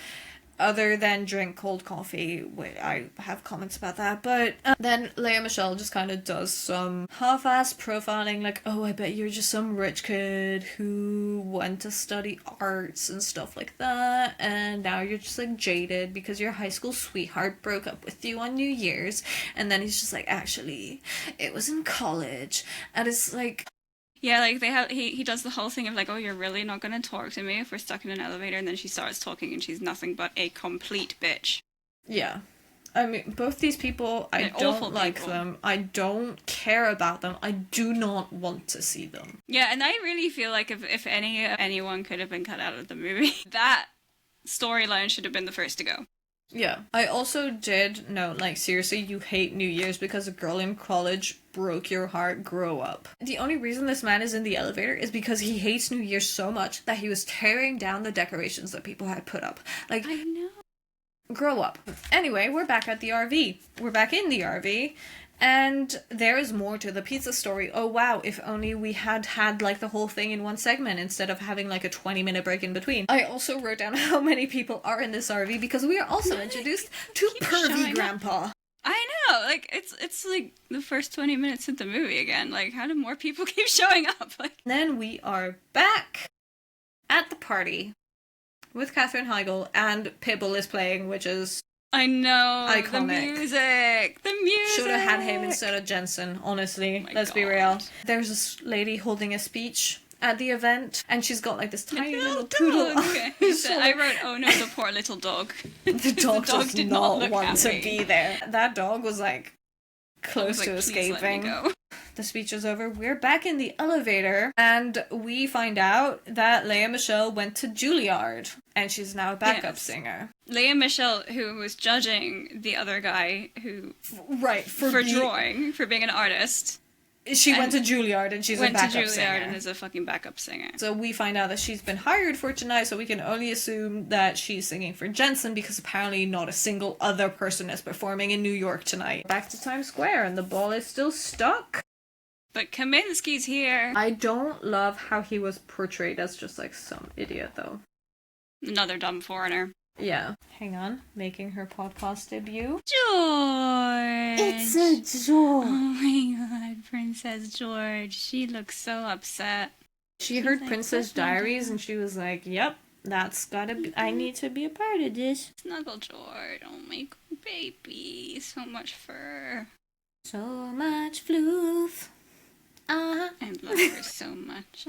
other than drink cold coffee. Wait, I have comments about that. But then Lea Michele just kind of does some half-ass profiling, like, oh, I bet you're just some rich kid who went to study arts and stuff like that, and now you're just, like, jaded because your high school sweetheart broke up with you on New Year's. And then he's just like, actually, it was in college. And it's like... Yeah, like, they have he does the whole thing of like, oh, you're really not going to talk to me if we're stuck in an elevator, and then she starts talking and she's nothing but a complete bitch. Yeah. I mean, both these people, I don't like them. I don't care about them. I do not want to see them. Yeah, and I really feel like if anyone could have been cut out of the movie, that storyline should have been the first to go. Yeah. I also did note, like, seriously, you hate New Year's because a girl in college broke your heart. Grow up. The only reason this man is in the elevator is because he hates New Year's so much that he was tearing down the decorations that people had put up. Like, I know. Grow up. Anyway, we're back at the RV. We're back in the RV. And there is more to the pizza story. Oh wow, if only we had like the whole thing in one segment instead of having like a 20-minute break in between. I also wrote down how many people are in this RV because we are also introduced to Pervy Grandpa. I know, like, it's like the first 20 minutes of the movie again. Like, how do more people keep showing up? Like, then we are back at the party with Katherine Heigl, and Pitbull is playing, which is... I know. Iconic. The music. Should have had him instead of Jensen, honestly. Let's be real. There's this lady holding a speech at the event, and she's got like this tiny little poodle. Okay. I wrote, oh no, the poor little dog. The dog does did not want happy. to be there. That dog was like close to escaping. Go. The speech is over. We're back in the elevator, and we find out that Lea Michele went to Juilliard, and she's now a backup singer. Lea Michele, who was judging the other guy who... Right. For drawing, for being an artist. She went to Juilliard, and she's a backup singer. Went to Juilliard and is a fucking backup singer. So we find out that she's been hired for tonight, so we can only assume that she's singing for Jensen, because apparently not a single other person is performing in New York tonight. Back to Times Square, and the ball is still stuck. But Kaminsky's here. I don't love how he was portrayed as just like some idiot, though. Another dumb foreigner. Yeah. Hang on. Making her podcast debut. George! It's a George! Oh my god, Princess George. She looks so upset. She's heard like, Princess Diaries and she was like, yep, that's gotta be, I need to be a part of this. Snuggle George. Oh my god, baby. So much fur. So much floof. I love her so much.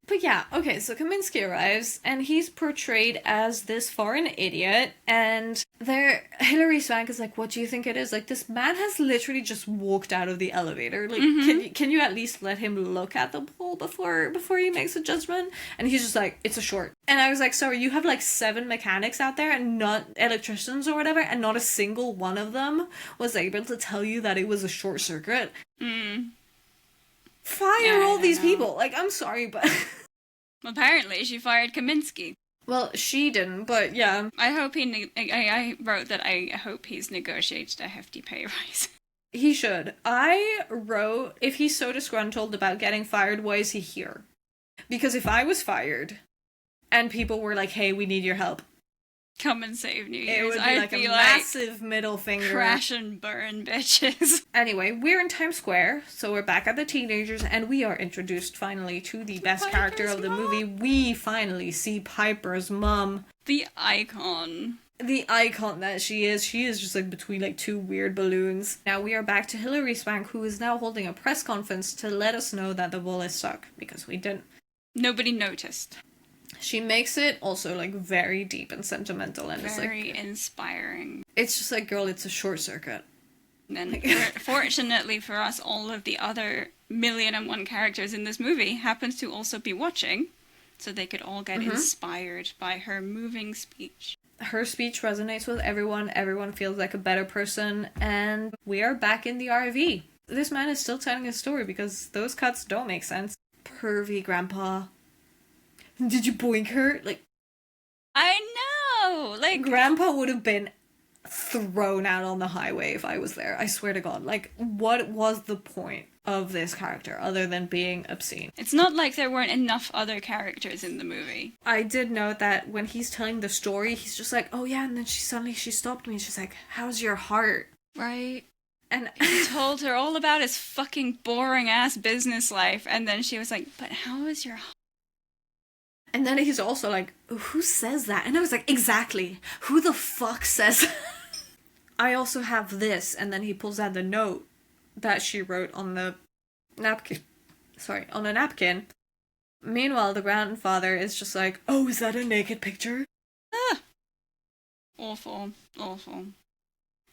But yeah, okay, so Kaminsky arrives, and he's portrayed as this foreign idiot, and Hilary Swank is like, what do you think it is? Like, this man has literally just walked out of the elevator. Like, can you at least let him look at the bowl before he makes a judgment? And he's just like, it's a short. And I was like, sorry, you have like 7 mechanics out there, and not electricians or whatever, and not a single one of them was able to tell you that it was a short circuit. Fire all these people. Like, I'm sorry, but... Apparently, she fired Kaminsky. Well, she didn't, but yeah. I hope I wrote that I hope he's negotiated a hefty pay rise. He should. I wrote, if he's so disgruntled about getting fired, why is he here? Because if I was fired, and people were like, hey, we need your help, Come and save New It Year's. would be I'd like be a like, massive middle finger. crash and burn, bitches. Anyway, we're in Times Square, so we're back at the teenagers, and we are introduced finally to the best character of the movie. We finally see Piper's mom. The icon. The icon that she is. She is just like between like two weird balloons. Now we are back to Hilary Swank, who is now holding a press conference to let us know that the ball is stuck, because we didn't. Nobody noticed. She makes it also like very deep and sentimental, and Very it's like inspiring. it's just like, girl, it's a short circuit. And fortunately for us, all of the other 1,000,001 characters in this movie happens to also be watching, so they could all get inspired by her moving speech. Her speech resonates with everyone. Everyone feels like a better person, and we are back in the RV. This man is still telling his story because those cuts don't make sense. Pervy grandpa. Did you boink her? Like, I know! Like, grandpa would have been thrown out on the highway if I was there. I swear to God. Like, what was the point of this character other than being obscene? it's not like there weren't enough other characters in the movie. I did note that when he's telling the story, he's just like, oh yeah, and then she stopped me and she's like, how's your heart? Right? And He told her all about his fucking boring-ass business life, and then she was like, but how is your heart? And then he's also like, who says that? And I was like, exactly. Who the fuck says that? I also have this. And then he pulls out the note that she wrote on the napkin. Sorry, on a napkin. Meanwhile, the grandfather is just like, oh, is that a naked picture? Awful. Awful.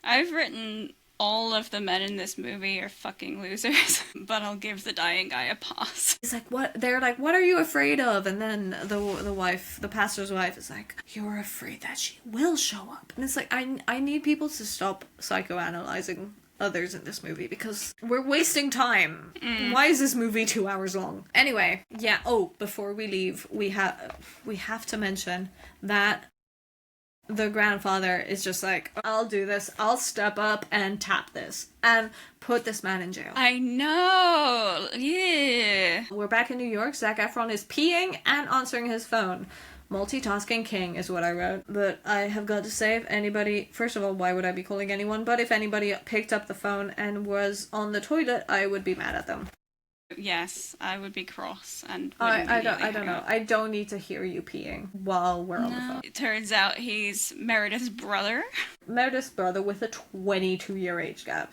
I've written all of the men in this movie are fucking losers, but I'll give the dying guy a pass. He's like, what? They're like, what are you afraid of? And then the wife, the pastor's wife, is like, you're afraid that she will show up. And it's like, I need people to stop psychoanalyzing others in this movie because we're wasting time. Why is this movie 2 hours long? Anyway, yeah. Oh, before we leave, we have to mention that the grandfather is just like, I'll do this. I'll step up and tap this and put this man in jail. I know! Yeah! We're back in New York. Zac Efron is peeing and answering his phone. Multitasking king is what I wrote. But I have got to say, if anybody... First of all, why would I be calling anyone? But if anybody picked up the phone and was on the toilet, I would be mad at them. Yes, I would be cross and I don't know. I don't need to hear you peeing while we're on the phone. It turns out he's Meredith's brother. Meredith's brother with a 22-year age gap.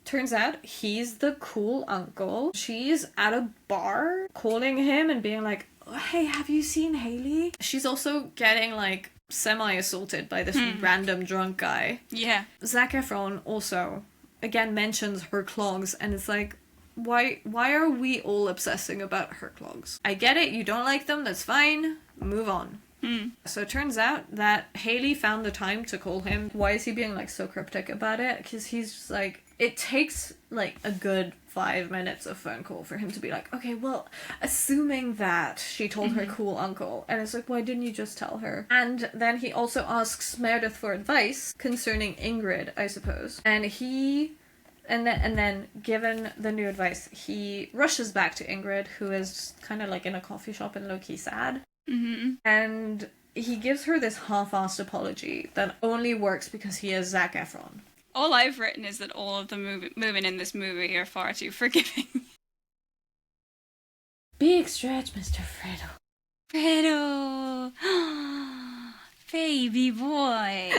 Turns out he's the cool uncle. She's at a bar calling him and being like, hey, have you seen Haley? She's also getting like semi-assaulted by this random drunk guy. Yeah. Zac Efron also again mentions her clogs, and it's like, why are we all obsessing about her clogs? I get it, you don't like them, that's fine. Move on. So it turns out that Haley found the time to call him. Why is he being like so cryptic about it? Because he's just like, it takes like a good 5 minutes of phone call for him to be like, okay, well, assuming that she told her cool uncle. And it's like, why didn't you just tell her? And then he also asks Meredith for advice concerning Ingrid, I suppose. And then, given the new advice, he rushes back to Ingrid, who is kind of like in a coffee shop and low-key sad. And he gives her this half-assed apology that only works because he is Zac Efron. All I've written is that all of the women in this movie are far too forgiving. Big stretch, Mr. Fredo. Fredo! Baby boy!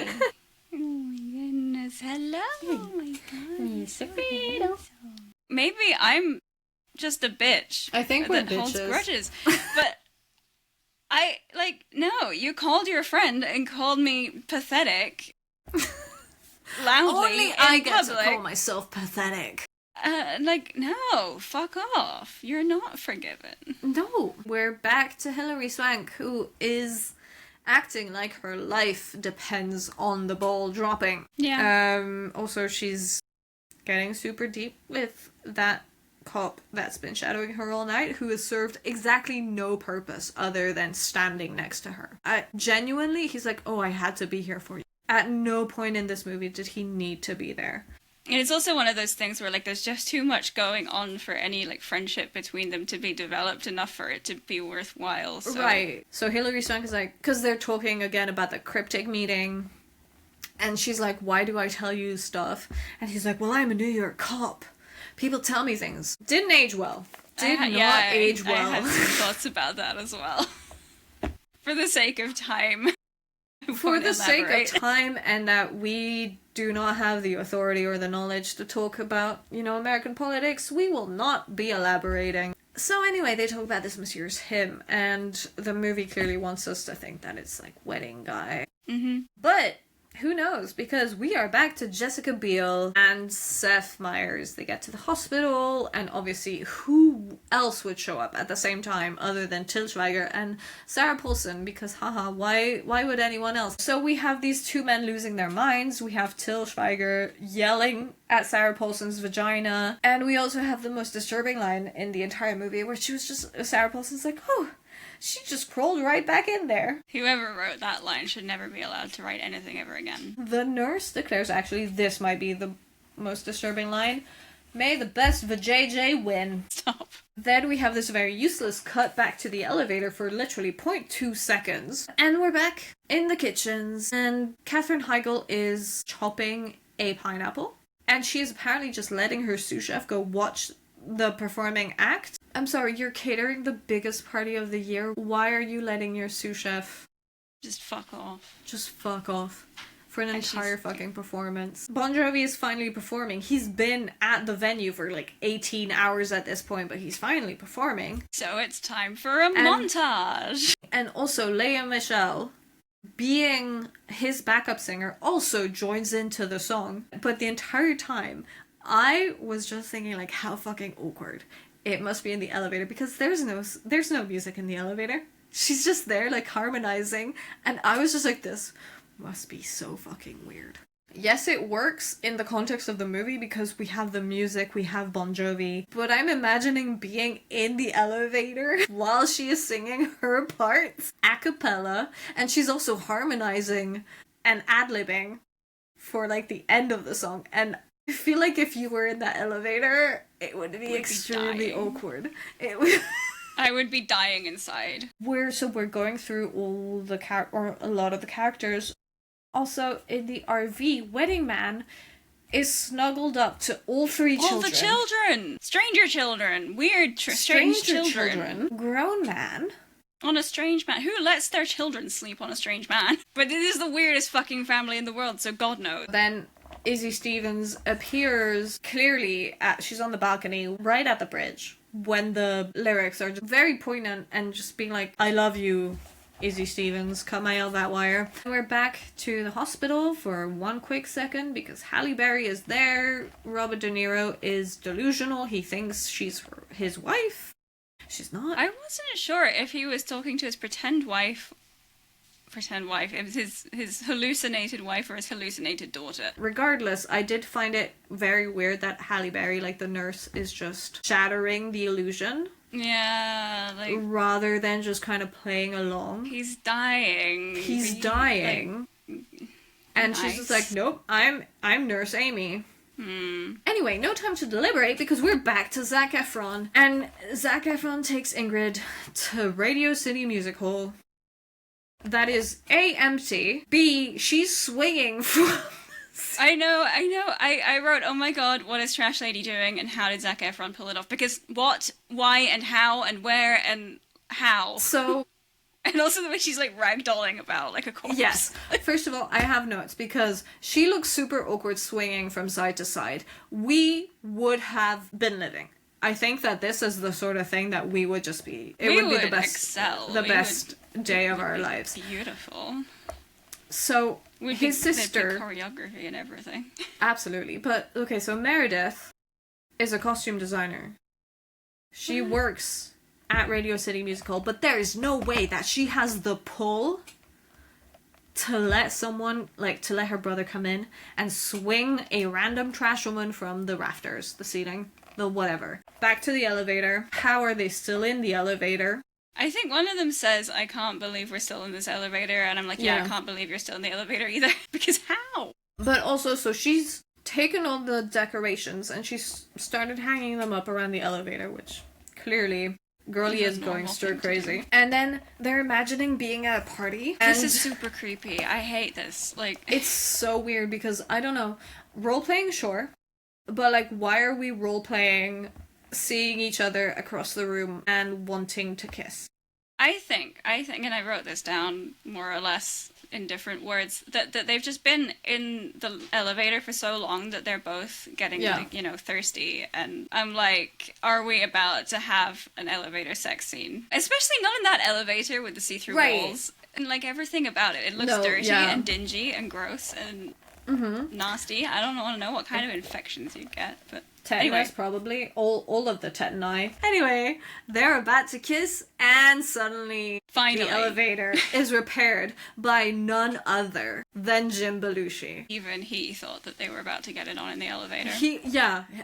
Oh my goodness, hello! Oh my god. Mr. Fredo. Maybe I'm just a bitch. I think we're that holds bitches. grudges. But no, you called your friend and called me pathetic. Loudly Only in I get public. to call myself pathetic. No, fuck off. You're not forgiven. No. We're back to Hilary Swank, who is acting like her life depends on the ball dropping. Yeah. Also, she's getting super deep with that cop that's been shadowing her all night, who has served exactly no purpose other than standing next to her. Genuinely, he's like, oh, I had to be here for you. At no point in this movie did he need to be there. And it's also one of those things where, like, there's just too much going on for any, like, friendship between them to be developed enough for it to be worthwhile. So. Right. So Hilary Swank is like, because they're talking again about the cryptic meeting, and she's like, why do I tell you stuff? And he's like, well, I'm a New York cop. People tell me things. Didn't age well. Did not age well. I had some thoughts about that as well. For the sake of time. For the sake of time, and that we do not have the authority or the knowledge to talk about, American politics, we will not be elaborating. So anyway, they talk about this mysterious hymn, and the movie clearly wants us to think that it's like Wedding Guy. Mm-hmm. But who knows? Because we are back to Jessica Biel and Seth Meyers. They get to the hospital, and obviously who else would show up at the same time other than Til Schweiger and Sarah Paulson? Because haha, why would anyone else? So we have these two men losing their minds. We have Til Schweiger yelling at Sarah Paulson's vagina, and we also have the most disturbing line in the entire movie where Sarah Paulson's like, oh, she just crawled right back in there. Whoever wrote that line should never be allowed to write anything ever again. The nurse declares, actually, this might be the most disturbing line. May the best vajayjay win. Stop. Then we have this very useless cut back to the elevator for literally 0.2 seconds. And we're back in the kitchens, and Katherine Heigl is chopping a pineapple. And she is apparently just letting her sous chef go watch the performing act. I'm sorry, you're catering the biggest party of the year. Why are you letting your sous chef just fuck off? Just fuck off. For an entire fucking performance. Bon Jovi is finally performing. He's been at the venue for like 18 hours at this point, but he's finally performing. So it's time for a montage. And also Lea Michele, being his backup singer, also joins into the song. But the entire time, I was just thinking like, how fucking awkward it must be in the elevator, because there's no music in the elevator. She's just there like harmonizing, and I was just like, this must be so fucking weird. Yes, it works in the context of the movie because we have the music, we have Bon Jovi, but I'm imagining being in the elevator while she is singing her parts a cappella, and she's also harmonizing and ad-libbing for like the end of the song, and I feel like if you were in that elevator, it would be extremely awkward. I would be dying inside. We're going through all the or a lot of the characters. Also, in the RV, Wedding Man is snuggled up to all three children. All the children! Stranger children! Weird, strange children. Grown man. On a strange man. Who lets their children sleep on a strange man? But it is the weirdest fucking family in the world, so God knows. Then Izzy Stevens appears clearly she's on the balcony right at the bridge when the lyrics are just very poignant and just being like, I love you, Izzy Stevens, cut my out that wire. We're back to the hospital for one quick second because Halle Berry is there. Robert De Niro is delusional. He thinks she's his wife. She's not. I wasn't sure if he was talking to his pretend wife. It was his hallucinated wife or his hallucinated daughter. Regardless, I did find it very weird that Halle Berry, like the nurse, is just shattering the illusion. Yeah, like... rather than just kind of playing along. He's dying. He's dying. Like, and nice. She's just like, nope, I'm Nurse Amy. Anyway, no time to deliberate because we're back to Zac Efron. And Zac Efron takes Ingrid to Radio City Music Hall. That is A, empty, B, she's swinging from... I know. I wrote, oh my god, what is Trash Lady doing and how did Zac Efron pull it off? Because what, why, and how, and where, and how. So... and also the way she's like ragdolling about like a corpse. Yes. First of all, I have notes because she looks super awkward swinging from side to side. We would have been living. I think that this is the sort of thing that we would just be... It would be the best excel. The best day of our lives. Beautiful. So, his sister... choreography and everything. Absolutely. But, okay, so Meredith is a costume designer. She works at Radio City Music Hall, but there is no way that she has the pull to let someone, like, to let her brother come in and swing a random trash woman from the rafters, the ceiling, the whatever. Back to the elevator. How are they still in the elevator? I think one of them says, I can't believe we're still in this elevator, and I'm like, yeah, I can't believe you're still in the elevator either. Because how? But also, so she's taken all the decorations and she's started hanging them up around the elevator, which clearly girly is going stir crazy. And then they're imagining being at a party. This is super creepy. I hate this. Like, it's so weird because, I don't know, role-playing, sure, but like, why are we role-playing seeing each other across the room and wanting to kiss? I think, and I wrote this down more or less in different words, that they've just been in the elevator for so long that they're both getting, like, you know, thirsty. And I'm like, are we about to have an elevator sex scene? Especially not in that elevator with the see-through walls. And, like, everything about it. It looks dirty and dingy and gross and nasty. I don't want to know what kind of infections you'd get, but... Tetanus, anyway. Probably. All of the tetani. Anyway, they're about to kiss, and suddenly the elevator is repaired by none other than Jim Belushi. Even he thought that they were about to get it on in the elevator.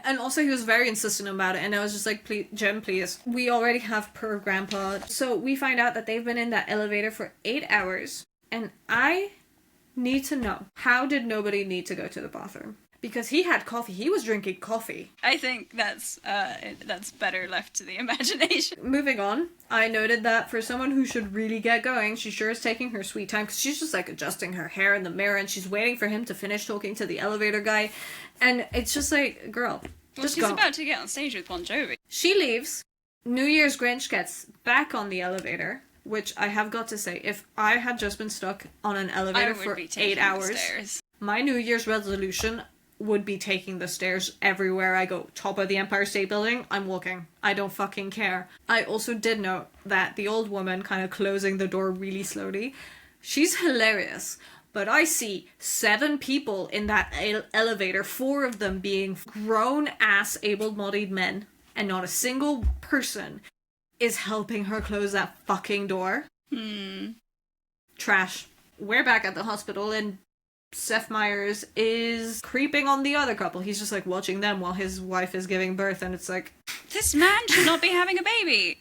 And also he was very insistent about it, and I was just like, please, Jim, please. We already have per grandpa. So we find out that they've been in that elevator for 8 hours, and I need to know, how did nobody need to go to the bathroom? Because he had coffee. He was drinking coffee. I think that's better left to the imagination. Moving on, I noted that for someone who should really get going, she sure is taking her sweet time because she's just like adjusting her hair in the mirror and she's waiting for him to finish talking to the elevator guy. And it's just like, girl, just she's about to get on stage with Bon Jovi. She leaves. New Year's Grinch gets back on the elevator, which I have got to say, if I had just been stuck on an elevator for 8 hours, my New Year's resolution would be taking the stairs everywhere I go. Top of the Empire State Building, I'm walking. I don't fucking care. I also did note that the old woman kind of closing the door really slowly. She's hilarious. But I see 7 people in that elevator, 4 of them being grown-ass able-bodied men, and not a single person is helping her close that fucking door. Trash. We're back at the hospital, and Seth Meyers is creeping on the other couple. He's just like watching them while his wife is giving birth, and it's like, this man should not be having a baby.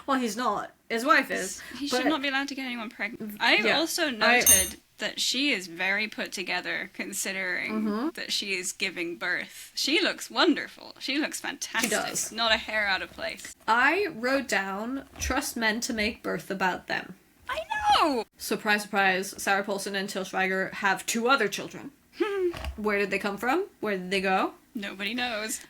Well, he's not. His wife is. He should not be allowed to get anyone pregnant. I also noted that she is very put together considering that she is giving birth. She looks wonderful. She looks fantastic. She does. Not a hair out of place. I wrote down, trust men to make birth about them. I know! Surprise, surprise, Sarah Paulson and Til Schweiger have 2 other children. Where did they come from? Where did they go? Nobody knows.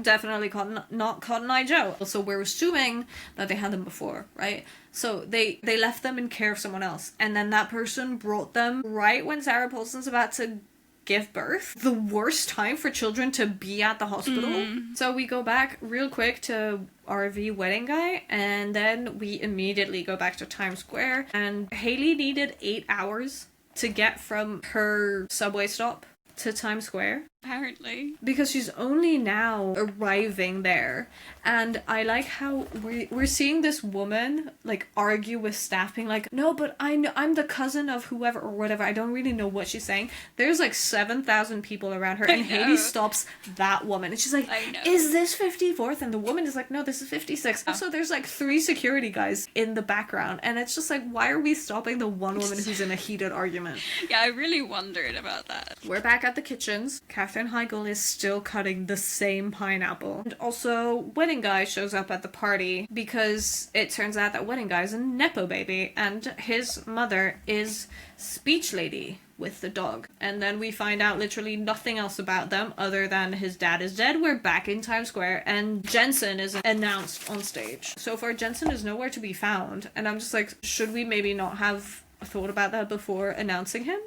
Definitely not Cotton Eye Joe. So we're assuming that they had them before, right? So they left them in care of someone else. And then that person brought them right when Sarah Paulson's about to give birth. The worst time for children to be at the hospital. So we go back real quick to RV wedding guy, and then we immediately go back to Times Square, and Haley needed 8 hours to get from her subway stop to Times Square. Apparently. Because she's only now arriving there. And I like how we're seeing this woman, like, argue with staff, being like, no, but I'm the cousin of whoever or whatever. I don't really know what she's saying. There's, like, 7,000 people around her, and Haley stops that woman. And she's like, is this 54th? And the woman is like, no, this is 56th. Also, there's, like, 3 security guys in the background. And it's just like, why are we stopping the one woman who's in a heated argument? Yeah, I really wondered about that. We're back at the kitchens. Katherine Heigl is still cutting the same pineapple. And also, Wedding Guy shows up at the party because it turns out that Wedding Guy is a Nepo baby and his mother is Speech Lady with the dog. And then we find out literally nothing else about them other than his dad is dead. We're back in Times Square and Jensen is announced on stage. So far, Jensen is nowhere to be found. And I'm just like, should we maybe not have thought about that before announcing him?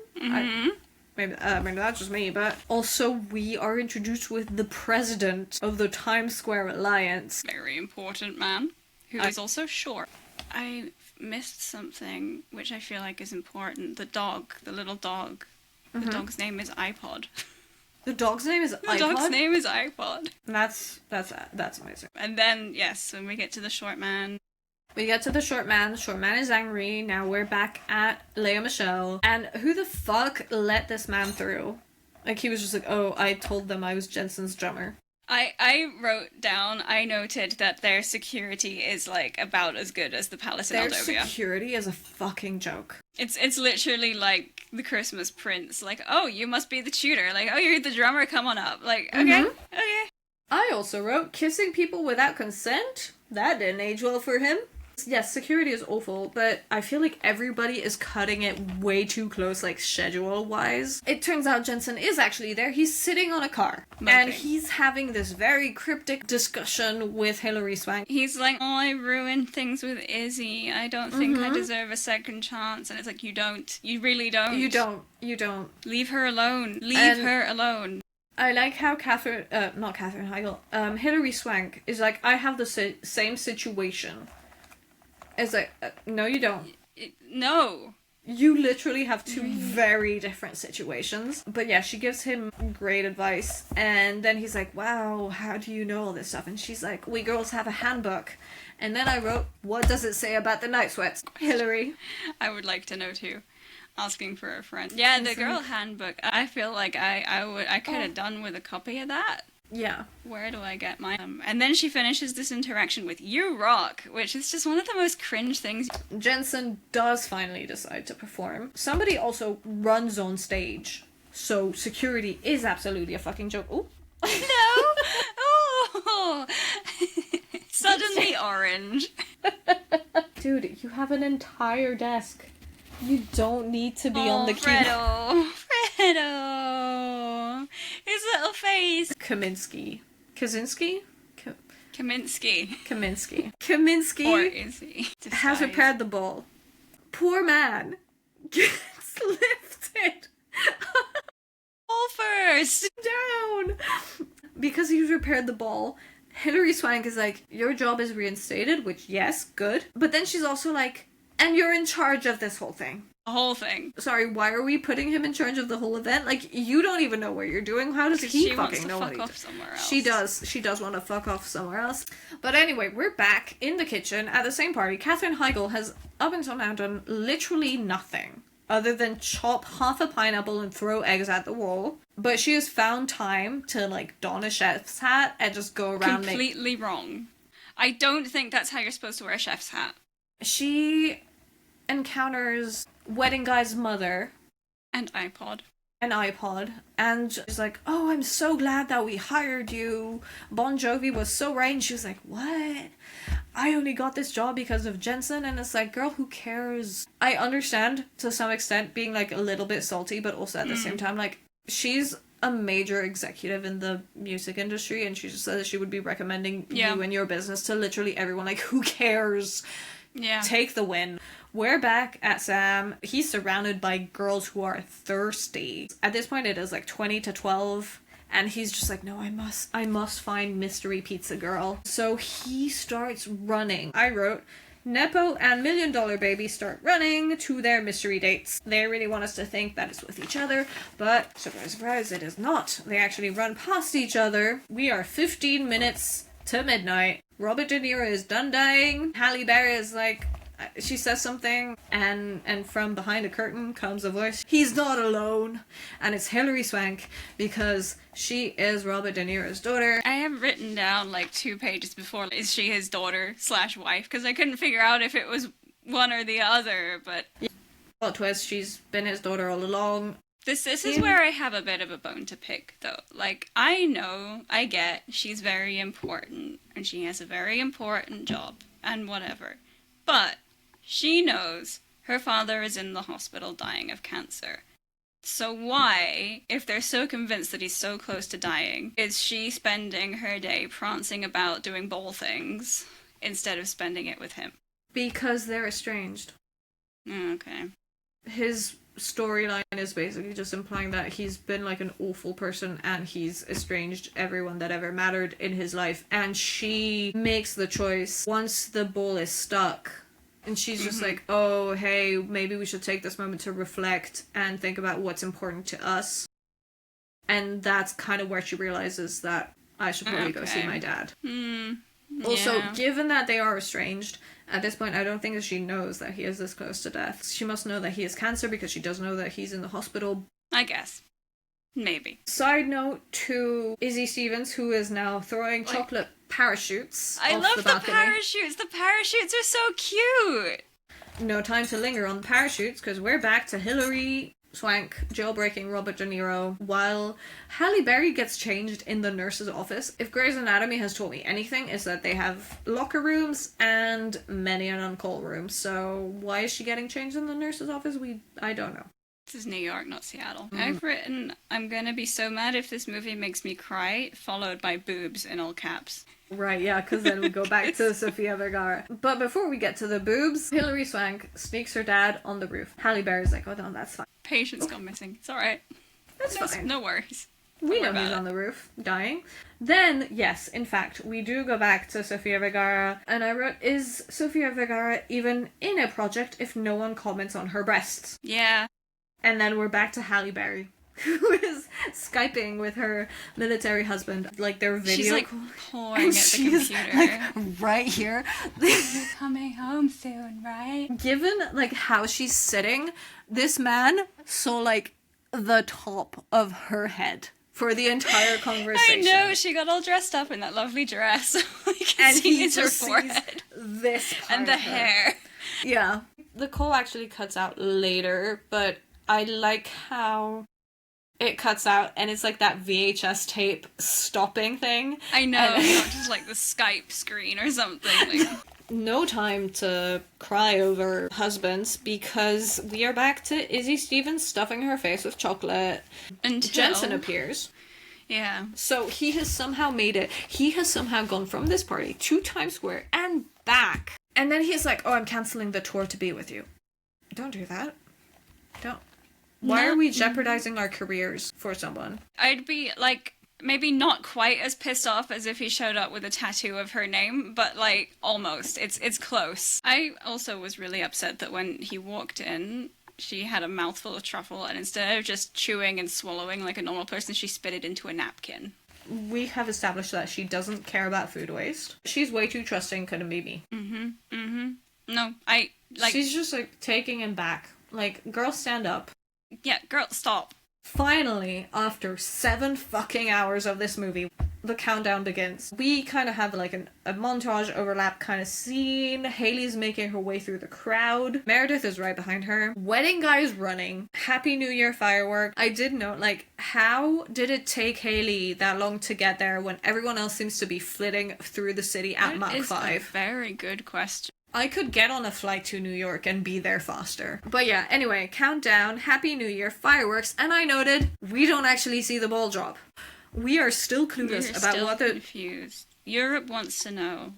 Maybe that's just me, but also we are introduced with the president of the Times Square Alliance. Very important man, who is also short. I missed something which I feel like is important. The dog, the little dog. The dog's name is iPod. The dog's name is iPod? The dog's name is iPod. That's amazing. And then, yes, when we get to the short man... We get to the short man. The short man is angry. Now we're back at Lea Michele. And who the fuck let this man through? Like, he was just like, oh, I told them I was Jensen's drummer. I wrote down, I noted that their security is, like, about as good as the Palace in Aldovia. Their security is a fucking joke. It's literally like the Christmas Prince. Like, oh, you must be the tutor. Like, oh, you're the drummer. Come on up. Like, okay, okay. I also wrote, kissing people without consent? That didn't age well for him. Yes, security is awful, but I feel like everybody is cutting it way too close, like, schedule-wise. It turns out Jensen is actually there. He's sitting on a car. Okay. And he's having this very cryptic discussion with Hilary Swank. He's like, oh, I ruined things with Izzy. I don't think I deserve a second chance. And it's like, you don't. You really don't. You don't. Leave her alone. Leave her alone. I like how not Katherine Heigl, Hilary Swank is like, I have the same situation. It's like, no, you don't. No. You literally have two very different situations. But yeah, she gives him great advice. And then he's like, wow, how do you know all this stuff? And she's like, we girls have a handbook. And then I wrote, what does it say about the night sweats? Hilary. I would like to know too. Asking for a friend. Yeah, the girl handbook. I feel like I could have done with a copy of that. Yeah. Where do I get mine? And then she finishes this interaction with "You rock," which is just one of the most cringe things. Jensen does finally decide to perform. Somebody also runs on stage, so security is absolutely a fucking joke. Ooh. No. Oh. Suddenly orange. Dude, you have an entire desk. You don't need to be on the keyboard. Fredo! His little face! Kaminski. Or is he? Has repaired the ball. Poor man gets lifted. Ball first! Down! Because he's repaired the ball, Hilary Swank is like, your job is reinstated, which, yes, good. But then she's also like, and you're in charge of this whole thing. The whole thing. Sorry, why are we putting him in charge of the whole event? Like, you don't even know what you're doing. How does he fucking know what he does? She does. She does want to fuck off somewhere else. But anyway, we're back in the kitchen at the same party. Katherine Heigl has, up until now, done literally nothing other than chop half a pineapple and throw eggs at the wall. But she has found time to, like, don a chef's hat and just go around completely wrong. I don't think that's how you're supposed to wear a chef's hat. She encounters wedding guy's mother. And iPod. And she's like, oh, I'm so glad that we hired you. Bon Jovi was so right. And she was like, what? I only got this job because of Jensen. And it's like, girl, who cares? I understand to some extent being like a little bit salty, but also at the same time, like, she's a major executive in the music industry, and she just said that she would be recommending you and your business to literally everyone. Like, who cares? Yeah. Take the win. We're back at Sam. He's surrounded by girls who are thirsty. At this point, it is like 20 to 12. And he's just like, no, I must find Mystery Pizza Girl. So he starts running. I wrote, Nepo and $1 Million Baby start running to their mystery dates. They really want us to think that it's with each other, but surprise, surprise, it is not. They actually run past each other. We are 15 minutes to midnight. Robert De Niro is done dying. Halle Berry is like, she says something, and from behind a curtain comes a voice. He's not alone. And it's Hilary Swank, because she is Robert De Niro's daughter. I have written down like 2 pages before, is she his daughter / wife? Because I couldn't figure out if it was one or the other, but... Plot twist, she's been his daughter all along. This is where I have a bit of a bone to pick, though. Like, I get she's very important, and she has a very important job, and whatever. But she knows her father is in the hospital dying of cancer. So why, if they're so convinced that he's so close to dying, is she spending her day prancing about doing ball things instead of spending it with him? Because they're estranged. Okay. His storyline is basically just implying that he's been like an awful person and he's estranged everyone that ever mattered in his life. And she makes the choice once the ball is stuck. And she's just like, oh, hey, maybe we should take this moment to reflect and think about what's important to us. And that's kind of where she realizes that I should probably go see my dad. Also, given that they are estranged, at this point, I don't think that she knows that he is this close to death. She must know that he has cancer because she does know that he's in the hospital. I guess. Maybe. Side note to Izzy Stevens, who is now throwing chocolate parachutes I off love the balcony. Parachutes. The parachutes are so cute. No time to linger on the parachutes, because we're back to Hilary Swank jailbreaking Robert De Niro while Halle Berry gets changed in the nurse's office. If Grey's Anatomy has taught me anything, is that they have locker rooms and many an on-call room. So why is she getting changed in the nurse's office? I don't know. This is New York, not Seattle. I've written, I'm gonna be so mad if this movie makes me cry, followed by boobs in all caps. Right, yeah, because then we go back to Sofia Vergara. But before we get to the boobs, Hilary Swank sneaks her dad on the roof. Halle Berry's like, oh no, that's fine. Patient's gone missing. It's alright. That's fine. No worries. We know he's on the roof, dying. Then, yes, in fact, we do go back to Sofia Vergara, and I wrote, is Sofia Vergara even in a project if no one comments on her breasts? Yeah. And then we're back to Halle Berry, who is Skyping with her military husband, like their video. She's like pouring at the computer. Like, right here. You're coming home soon, right? Given like how she's sitting, this man saw like the top of her head for the entire conversation. I know, she got all dressed up in that lovely dress. And he her just forehead. sees this part And the of her. hair. Yeah. The call actually cuts out later, but I like how it cuts out and it's like that VHS tape stopping thing. I know, not just like the Skype screen or something. Like. No time to cry over husbands because we are back to Izzy Stevens stuffing her face with chocolate. Until Jensen appears. Yeah. So he has somehow made it. He has somehow gone from this party to Times Square and back. And then he's like, oh, I'm cancelling the tour to be with you. Don't do that. Don't. Why are we jeopardizing our careers for someone? I'd be like, maybe not quite as pissed off as if he showed up with a tattoo of her name, but like almost. It's close. I also was really upset that when he walked in, she had a mouthful of truffle, and instead of just chewing and swallowing like a normal person, she spit it into a napkin. We have established that she doesn't care about food waste. She's way too trusting, couldn't be me. No, I like. She's just like taking him back. Like, girl, stand up. Yeah, girl, stop. Finally, after 7 fucking hours of this movie, the countdown begins. We kind of have like a montage overlap kind of scene. Haley's making her way through the crowd. Meredith is right behind her. Wedding guy is running. Happy New Year firework. I did note, like, how did it take Haley that long to get there when everyone else seems to be flitting through the city at Mach 5? That is a very good question. I could get on a flight to New York and be there faster. But yeah, anyway, countdown, Happy New Year, fireworks, and I noted, we don't actually see the ball drop. We are still clueless about still what the... confused. Europe wants to know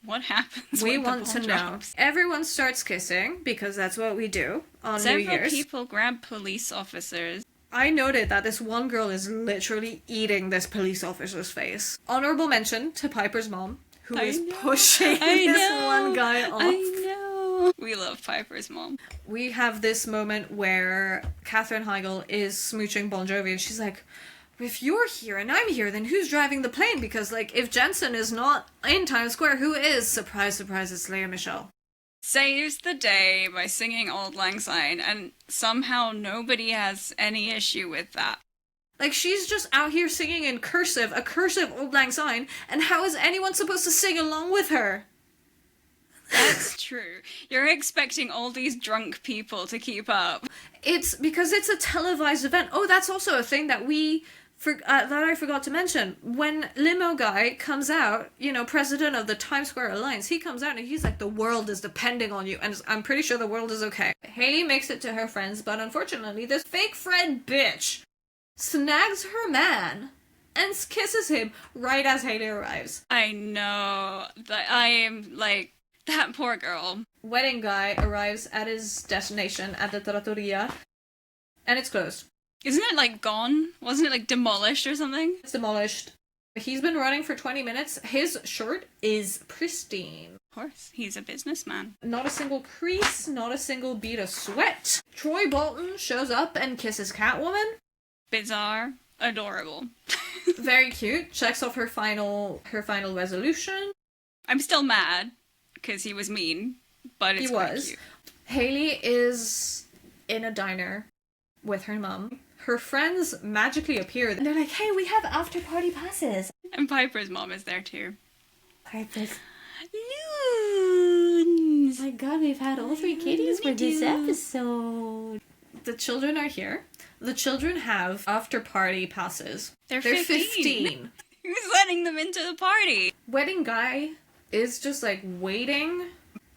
what happens We when want the to ball know. drops. Everyone starts kissing, because that's what we do on New Several Year's. people grab police officers. I noted that this one girl is literally eating this police officer's face. Honorable mention to Piper's mom, who is pushing this one guy off. I know. We love Pfeiffer's mom. We have this moment where Katherine Heigl is smooching Bon Jovi, and she's like, if you're here and I'm here, then who's driving the plane? Because, like, if Jensen is not in Times Square, who is? Surprise, surprise, it's Lea Michele. Saves the day by singing Auld Lang Syne, and somehow nobody has any issue with that. Like, she's just out here singing in cursive, a cursive Auld Lang Syne, and how is anyone supposed to sing along with her? That's true. You're expecting all these drunk people to keep up. It's because it's a televised event. Oh, that's also a thing that that I forgot to mention. When Limo Guy comes out, president of the Times Square Alliance, he comes out and he's like, the world is depending on you, and I'm pretty sure the world is okay. Haley makes it to her friends, but unfortunately, this fake friend bitch snags her man and kisses him right as Haley arrives. I know. That I am like, that poor girl. Wedding guy arrives at his destination at the trattoria, and it's closed. Isn't it like gone? Wasn't it like demolished or something? It's demolished. He's been running for 20 minutes. His shirt is pristine. Of course, he's a businessman. Not a single crease, not a single bead of sweat. Troy Bolton shows up and kisses Catwoman. Bizarre. Adorable. Very cute. Checks off her final resolution. I'm still mad, because he was mean, but it's quite cute. Haley is in a diner with her mum. Her friends magically appear, and they're like, hey, we have after-party passes. And Piper's mom is there too. Piper's... kitties. Oh my god, we've had all 3 kitties for this episode. The children are here. The children have after party passes. They're 15. Who's letting them into the party? Wedding guy is just like waiting.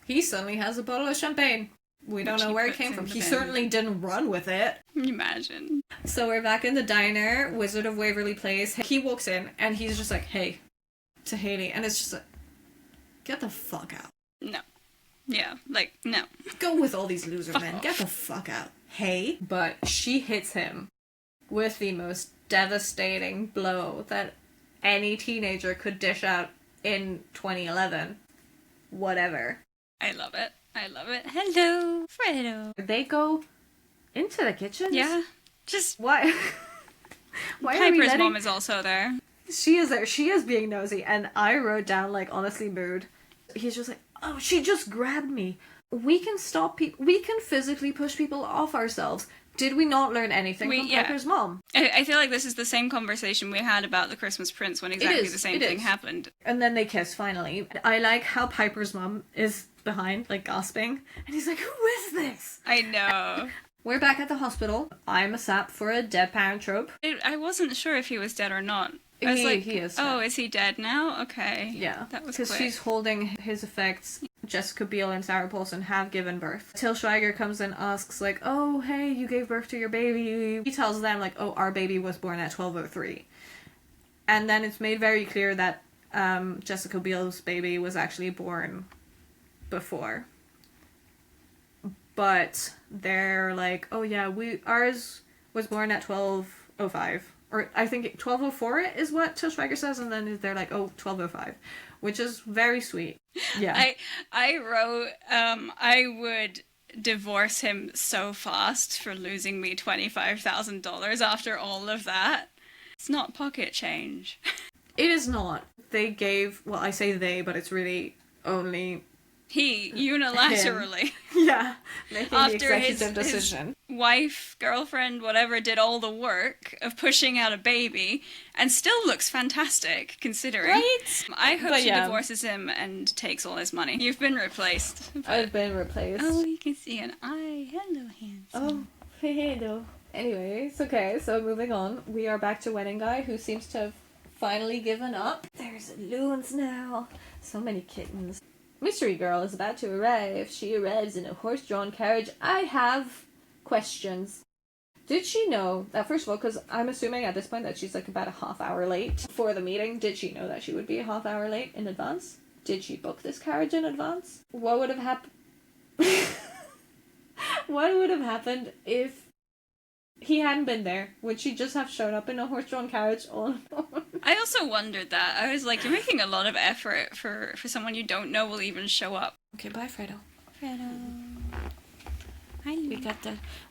He suddenly has a bottle of champagne. We don't know where it came from. He certainly didn't run with it. Imagine. So we're back in the diner, Wizard of Waverly Place. He walks in and he's just like, hey, to Haley. And it's just like, get the fuck out. No. Yeah, like, no. Go with all these loser Fuck men. off. Get the fuck out. Hey. But she hits him with the most devastating blow that any teenager could dish out in 2011. Whatever. I love it. I love it. Hello, Fredo. They go into the kitchen? Yeah. Just... Why? Why are we Piper's letting... mom is also there. She is there. She is being nosy. And I wrote down, like, honestly, mood. He's just like, oh, she just grabbed me. We can stop people. We can physically push people off ourselves. Did we not learn anything from Piper's mom? I feel like this is the same conversation we had about the Christmas Prince when exactly the same thing happened. And then they kiss, finally. I like how Piper's mom is behind, like, gasping. And he's like, who is this? I know. We're back at the hospital. I'm a sap for a dead parent trope. I wasn't sure if he was dead or not. I was He is. oh, is he dead now? Okay. Yeah. That was quick. Because she's holding his effects. Jessica Biel and Sarah Paulson have given birth. Til Schweiger comes and asks, like, oh, hey, you gave birth to your baby. He tells them, like, oh, our baby was born at 12:03. And then it's made very clear that Jessica Biel's baby was actually born before. But they're like, oh, yeah, ours was born at 12:05. Or I think 12:04 is what Til Schweiger says, and then they're like, oh, 12:05. Which is very sweet. Yeah. I wrote, I would divorce him so fast for losing me $25,000 after all of that. It's not pocket change. It is not. They gave, well, I say they, but it's really only... He, unilaterally. Yeah. Making After the his executive decision. Wife, girlfriend, whatever, did all the work of pushing out a baby and still looks fantastic, considering. Right? I hope she divorces him and takes all his money. You've been replaced. I've been replaced. Oh, you can see an eye. Hello, handsome. Oh, hello. Anyways, okay, so moving on. We are back to Wedding Guy, who seems to have finally given up. There's loons now. So many kittens. Mystery Girl is about to arrive. She arrives in a horse-drawn carriage. I have questions. Did she know that, first of all, because I'm assuming at this point that she's like about a half hour late for the meeting. Did she know that she would be a half hour late in advance? Did she book this carriage in advance? What would have happened? What would have happened if he hadn't been there? Would she just have shown up in a horse-drawn carriage on her own? I also wondered that. I was like, you're making a lot of effort for someone you don't know will even show up. Okay, bye, Fredo. Fredo. Hi,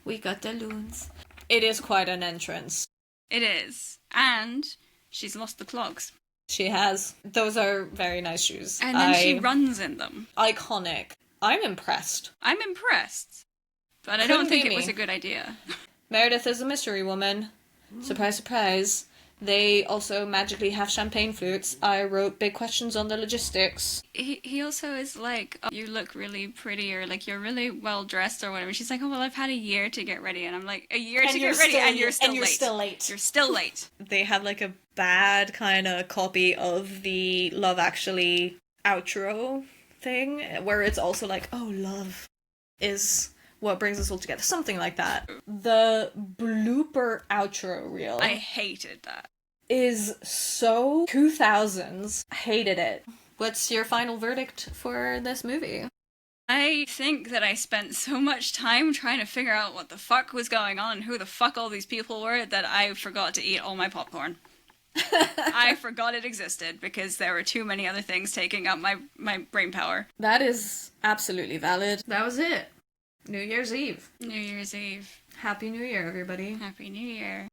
We got the loons. It is quite an entrance. It is. And she's lost the clogs. She has. Those are very nice shoes. And then she runs in them. Iconic. I'm impressed. I'm impressed. But I don't think it was a good idea. Meredith is a mystery woman. Surprise, surprise. They also magically have champagne flutes. I wrote big questions on the logistics. He also is like, oh, you look really pretty, or like you're really well dressed or whatever. She's like, oh, well, I've had a year to get ready. And I'm like, a year to get ready and you're still late. You're still late. They had like a bad kind of copy of the Love Actually outro thing, where it's also like, oh, love is what brings us all together. Something like that. The blooper outro reel. I hated that. Is so 2000s. Hated it. What's your final verdict for this movie? I think that I spent so much time trying to figure out what the fuck was going on, who the fuck all these people were, that I forgot to eat all my popcorn. I forgot it existed because there were too many other things taking up my brain power. That is absolutely valid. That was it. New Year's Eve. New Year's Eve. Happy New Year, everybody. Happy New Year.